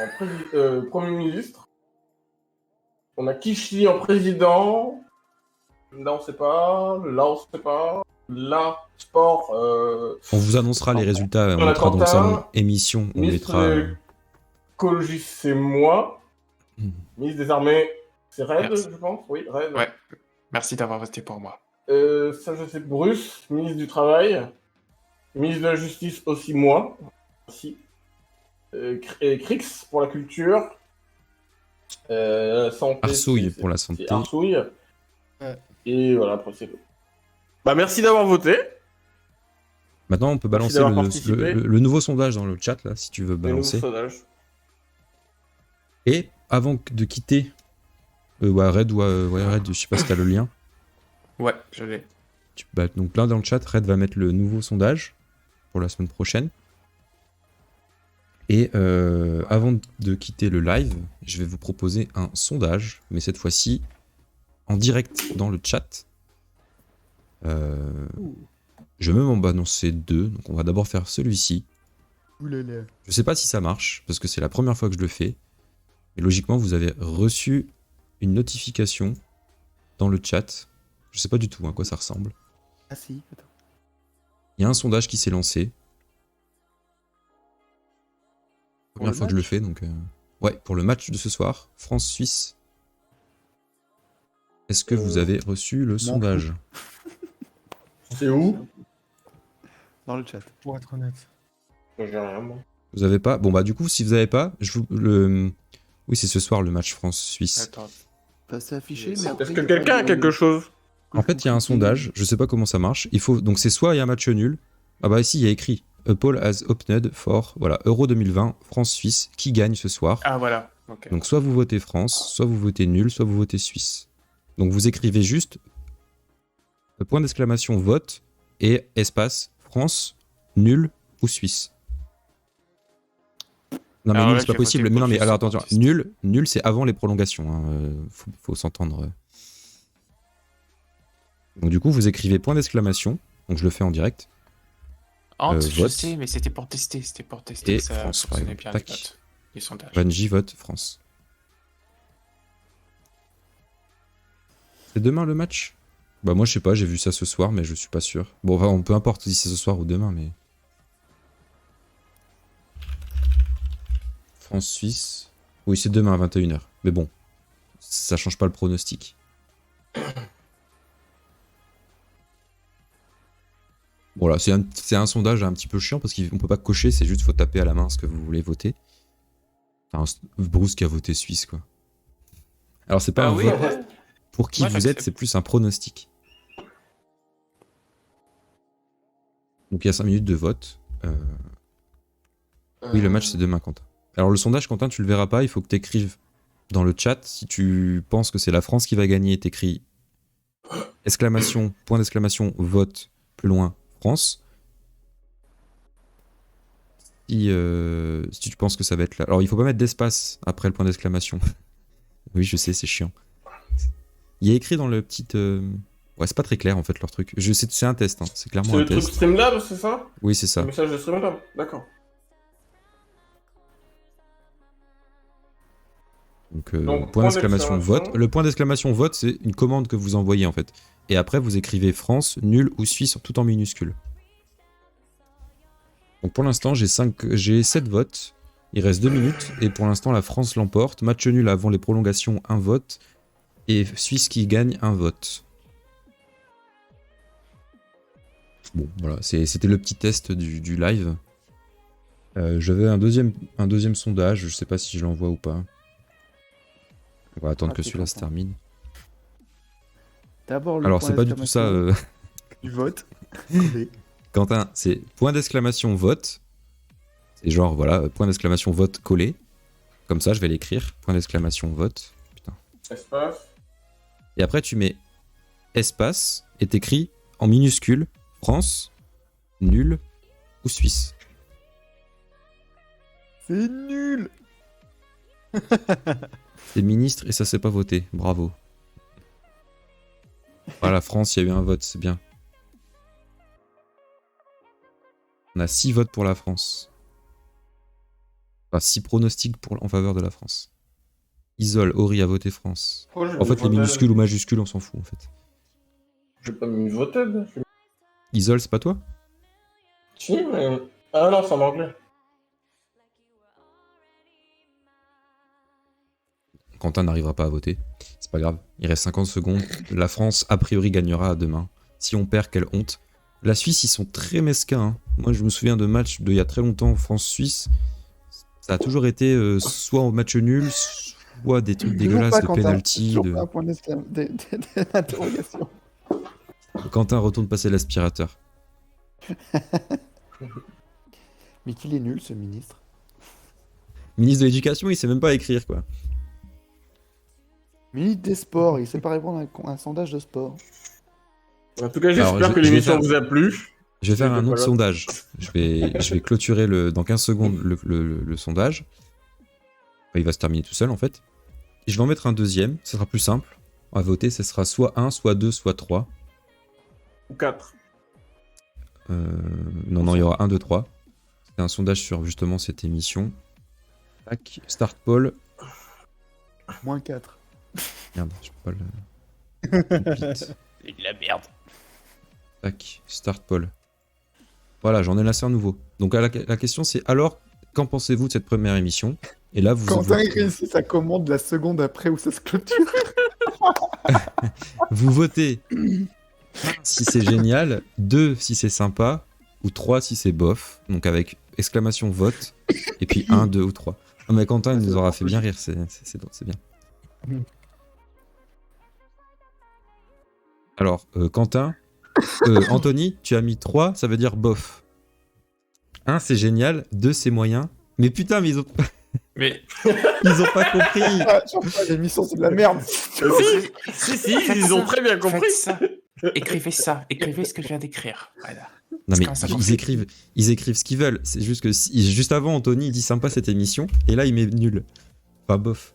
en Premier ministre. On a Kishi en président. Là, on sait pas. Là, on sait pas. Là, sport. On vous annoncera les résultats, on Voilà, mettra dans le Quentin, salon émission, on ministre mettra. de l'écologie, c'est moi. Hmm. Ministre des armées, C'est Red, Merci. je pense. Oui, Red. Ouais. Merci d'avoir voté pour moi. Ça, je sais. Bruce, ministre du Travail. Ministre de la Justice aussi, moi. Merci. Et Crix pour la culture. Santé. Arsouille pour la santé. c'est Arsouille. Ouais. Et voilà, après c'est tout. Bah, merci d'avoir voté. Maintenant, on peut balancer d'avoir participé. le nouveau sondage dans le chat, là, si tu veux Et nouveau balancer. sondage. Et avant de quitter Red, Red, je sais pas si t'as le lien. Ouais, je l'ai. Donc là, dans le chat, Red va mettre le nouveau sondage pour la semaine prochaine. Et avant de quitter le live, je vais vous proposer un sondage, mais cette fois-ci en direct dans le chat. Je vais même en balancer 2, donc on va d'abord faire celui-ci. Oulala. Je sais pas si ça marche, parce que c'est la première fois que je le fais. Mais logiquement, vous avez reçu une notification dans le chat. Je sais pas du tout à quoi ça ressemble. Ah si, attends. Il y a un sondage qui s'est lancé. Première le fois que je le match fais, donc... Ouais, pour le match de ce soir, France-Suisse. Est-ce que vous avez reçu le sondage? C'est où? Dans le chat. Pour être honnête. Moi, j'ai rien, moi. Vous avez pas? Bon bah du coup, si vous avez pas, oui, c'est ce soir le match France-Suisse. Attends. Bah, c'est affiché, mais Est-ce après... que il y a quelqu'un pas a de- quelque chose? En fait, il y a un sondage, je sais pas comment ça marche. Donc c'est soit il y a un match nul. Ah bah ici, il y a écrit A poll has opened for voilà, Euro 2020, France-Suisse, qui gagne ce soir? Ah, voilà. Ok. Donc soit vous votez France, soit vous votez nul, soit vous votez Suisse. Donc vous écrivez juste point d'exclamation vote et espace France, nul ou Suisse. Non mais Alors nul là, c'est pas je vais possible. voter Mais non pour mais Juste alors attends, Baptiste. nul c'est avant les prolongations. Hein. Faut s'entendre. Donc du coup vous écrivez point d'exclamation. Donc je le fais en direct. Ant, je vote. sais, mais c'était pour tester. C'était pour tester Et que ça France, par fonctionnait exemple. bien, Tac. les votes, les sondages. Vanji vote France. C'est demain le match? Bah moi je sais pas, j'ai vu ça ce soir mais je suis pas sûr. Bon enfin, on peu importe si c'est ce soir ou demain mais... France-Suisse. Oui c'est demain à 21h. Mais bon, ça change pas le pronostic. Voilà, c'est un sondage un petit peu chiant parce qu'on peut pas cocher, c'est juste faut taper à la main ce que vous voulez voter. Enfin, Bruce qui a voté Suisse quoi. Alors c'est pas Ah un oui, vote. ouais. Pour qui Moi, vous êtes, j'accepte. c'est plus un pronostic. Donc il y a 5 minutes de vote. Oui, le match c'est demain, Quentin. Alors le sondage, Quentin, tu le verras pas, il faut que tu écrives dans le chat. Si tu penses que c'est la France qui va gagner, t'écris exclamation, point d'exclamation, vote, plus loin, France. Si tu penses que ça va être là. Alors il faut pas mettre d'espace après le point d'exclamation. Oui, je sais, c'est chiant. Il y a écrit dans le petit... Ouais, c'est pas très clair en fait leur truc. C'est un test, hein. C'est clairement C'est un le truc test. Streamlab, c'est ça? Oui, c'est ça. Le message de Streamlab, d'accord. Donc, Donc, point d'exclamation vote. d'exclamation. Le point d'exclamation vote, c'est une commande que vous envoyez en fait. Et après, vous écrivez France, nul ou Suisse tout en minuscule. Donc pour l'instant, j'ai 7 votes. Il reste 2 minutes. Et pour l'instant, la France l'emporte. Match nul avant les prolongations, 1 vote. Et Suisse qui gagne, 1 vote. Bon, voilà. C'était le petit test du live. J'avais un deuxième sondage. Je sais pas si je l'envoie ou pas. On va attendre que celui-là se termine. D'abord le Alors, point c'est pas du tout ça, d'exclamation du vote. Allez. Quentin. C'est point d'exclamation vote. C'est genre, voilà, point d'exclamation vote collé. Comme ça, je vais l'écrire. Point d'exclamation vote. Putain. Espace. Et après, tu mets espace et t'écris en minuscule France, nul ou Suisse. C'est nul. C'est ministre et ça s'est pas voté. Bravo. Voilà, France, il y a eu un vote, c'est bien. On a 6 votes pour la France. Enfin, 6 pronostics en faveur de la France. Isole, Ori a voté France. Pourquoi j'ai En fait, mis les Voted minuscules ou majuscules, on s'en fout en fait. J'ai pas mis Voted. Isole, c'est pas toi? Si, mais. Ah non, c'est en anglais. Quentin n'arrivera pas à voter. C'est pas grave. Il reste 50 secondes. La France, a priori, gagnera demain. Si on perd, quelle honte. La Suisse, ils sont très mesquins. Hein. Moi, je me souviens de matchs d'il y a très longtemps, France-Suisse. Ça a toujours été soit au match nul, soit des trucs dégueulasses de penalty. Toujours pas un point d'interrogation. Quentin retourne passer l'aspirateur. Mais qu'il est nul, ce ministre. Ministre de l'Éducation, il sait même pas écrire, quoi. Ministre des Sports, il sait pas répondre à un sondage de sport. En tout cas, Alors, j'espère que je vais l'émission faire- vous a plu. Je vais faire un Voilà. autre sondage. Je vais clôturer dans 15 secondes le sondage. Enfin, il va se terminer tout seul, en fait. Et je vais en mettre un deuxième. Ce sera plus simple. À voter, ce sera soit 1, soit 2, soit 3. Ou 4. Non, il y aura 1, 2, 3. C'est un sondage sur justement cette émission. Tac, start poll. Moins 4. Merde, je peux pas le. Complete. C'est de la merde. Tac, start poll. Voilà, j'en ai lancé un nouveau. Donc la question c'est alors, qu'en pensez-vous de cette première émission? Et là, Quentin, il réussit sa commande la seconde après où ça se clôture. vous votez 1 si c'est génial, 2 si c'est sympa, ou 3 si c'est bof. Donc avec exclamation vote, et puis 1, 2 ou 3. Non mais Quentin, il nous aura fait bien rire, c'est bien. Alors, Quentin, Anthony, tu as mis 3, ça veut dire bof. 1 c'est génial, 2 c'est moyen. Mais putain, mais ils ont pas compris. Ah, genre, l'émission, c'est de la merde. Si, ils ont très bien compris. Faites ça. Écrivez ça. Écrivez ce que je viens d'écrire. Voilà. Non mais Parce que ça ils écrivent ce qu'ils veulent. C'est juste que juste avant, Anthony il dit sympa cette émission, et là il met nul. Pas bof.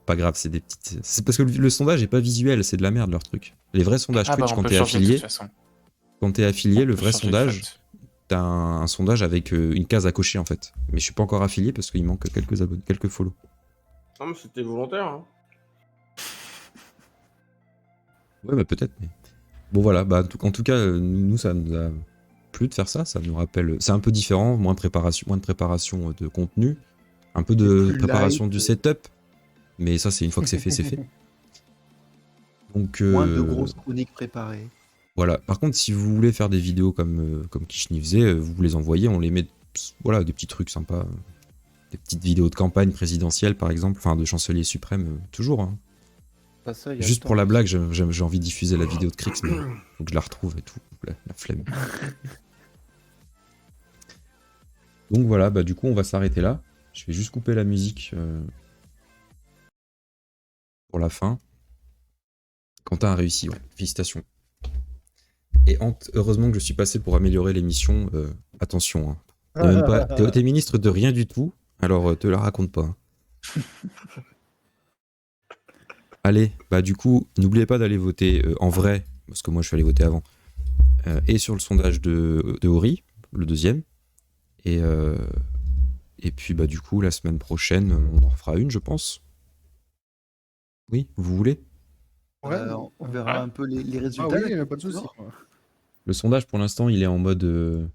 Pas grave, c'est des petites. C'est parce que le sondage est pas visuel, c'est de la merde leur truc. Les vrais sondages Twitch, on quand peut t'es changer de affilié, toute façon. le On peut vrai changer de sondage, font. t'as un sondage avec une case à cocher en fait. Mais je suis pas encore affilié parce qu'il manque quelques abonnés, quelques follow. Non, mais c'était volontaire. Hein. Ouais, bah peut-être. Mais... Bon voilà, bah en tout cas, nous ça nous a plu de faire ça. Ça nous rappelle, c'est un peu différent, moins de préparation de contenu, un peu de Plus préparation light. du setup. Mais ça, c'est une fois que c'est fait, c'est fait. Donc Moins de grosses chroniques préparées. voilà. Par contre, si vous voulez faire des vidéos comme Kishni faisait, vous les envoyez, on les met, voilà, des petits trucs sympas, des petites vidéos de campagne présidentielle par exemple, enfin de chancelier suprême, toujours. Hein. Pas ça, il y a Juste le pour temps. la blague, j'ai envie de diffuser la vidéo de Crix, mais faut que je la retrouve et tout, la flemme. Donc voilà, bah du coup on va s'arrêter là. Je vais juste couper la musique pour la fin. Quentin a réussi, ouais. Félicitations. Et heureusement que je suis passé pour améliorer l'émission. Attention, hein. T'es même pas, t'es ministre de rien du tout, alors te la raconte pas. Hein. Allez, bah du coup, n'oubliez pas d'aller voter en vrai, parce que moi je suis allé voter avant, et sur le sondage de Ori, le deuxième. Et puis bah du coup, la semaine prochaine, on en fera une, je pense. Oui, vous voulez? Ouais. On verra un peu les Ah résultats. oui, pas de soucis. Le sondage, pour l'instant, il est en mode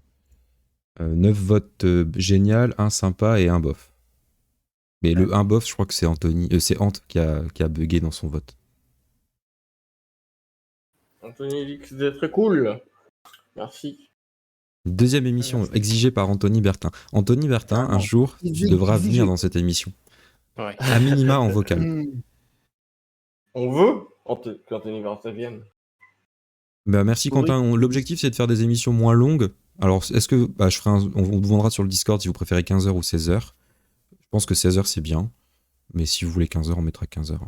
9 votes génial, 1 sympa et 1 bof. Mais le 1 bof, je crois que c'est c'est Ant qui a bugué dans son vote. Anthony dit que c'était très cool. Merci. Deuxième émission exigée par Anthony Bertin. Anthony Bertin, un jour, tu devras venir dans cette émission. Ouais. À minima en vocal. On veut qu'Anthony Bertin vienne. Bah, merci Oui. Quentin. L'objectif, c'est de faire des émissions moins longues. Alors, est-ce que bah, on vous demandera sur le Discord si vous préférez 15h ou 16h. Je pense que 16h, c'est bien. Mais si vous voulez 15h, on mettra 15h.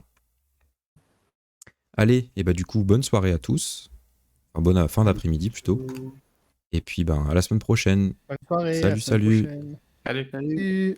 Allez, et bah du coup, bonne soirée à tous. Enfin, bonne fin d'après-midi plutôt. Et puis, ben, à la semaine prochaine. Bonne soirée. Salut, à la semaine salut. prochaine. Allez. Salut. Salut.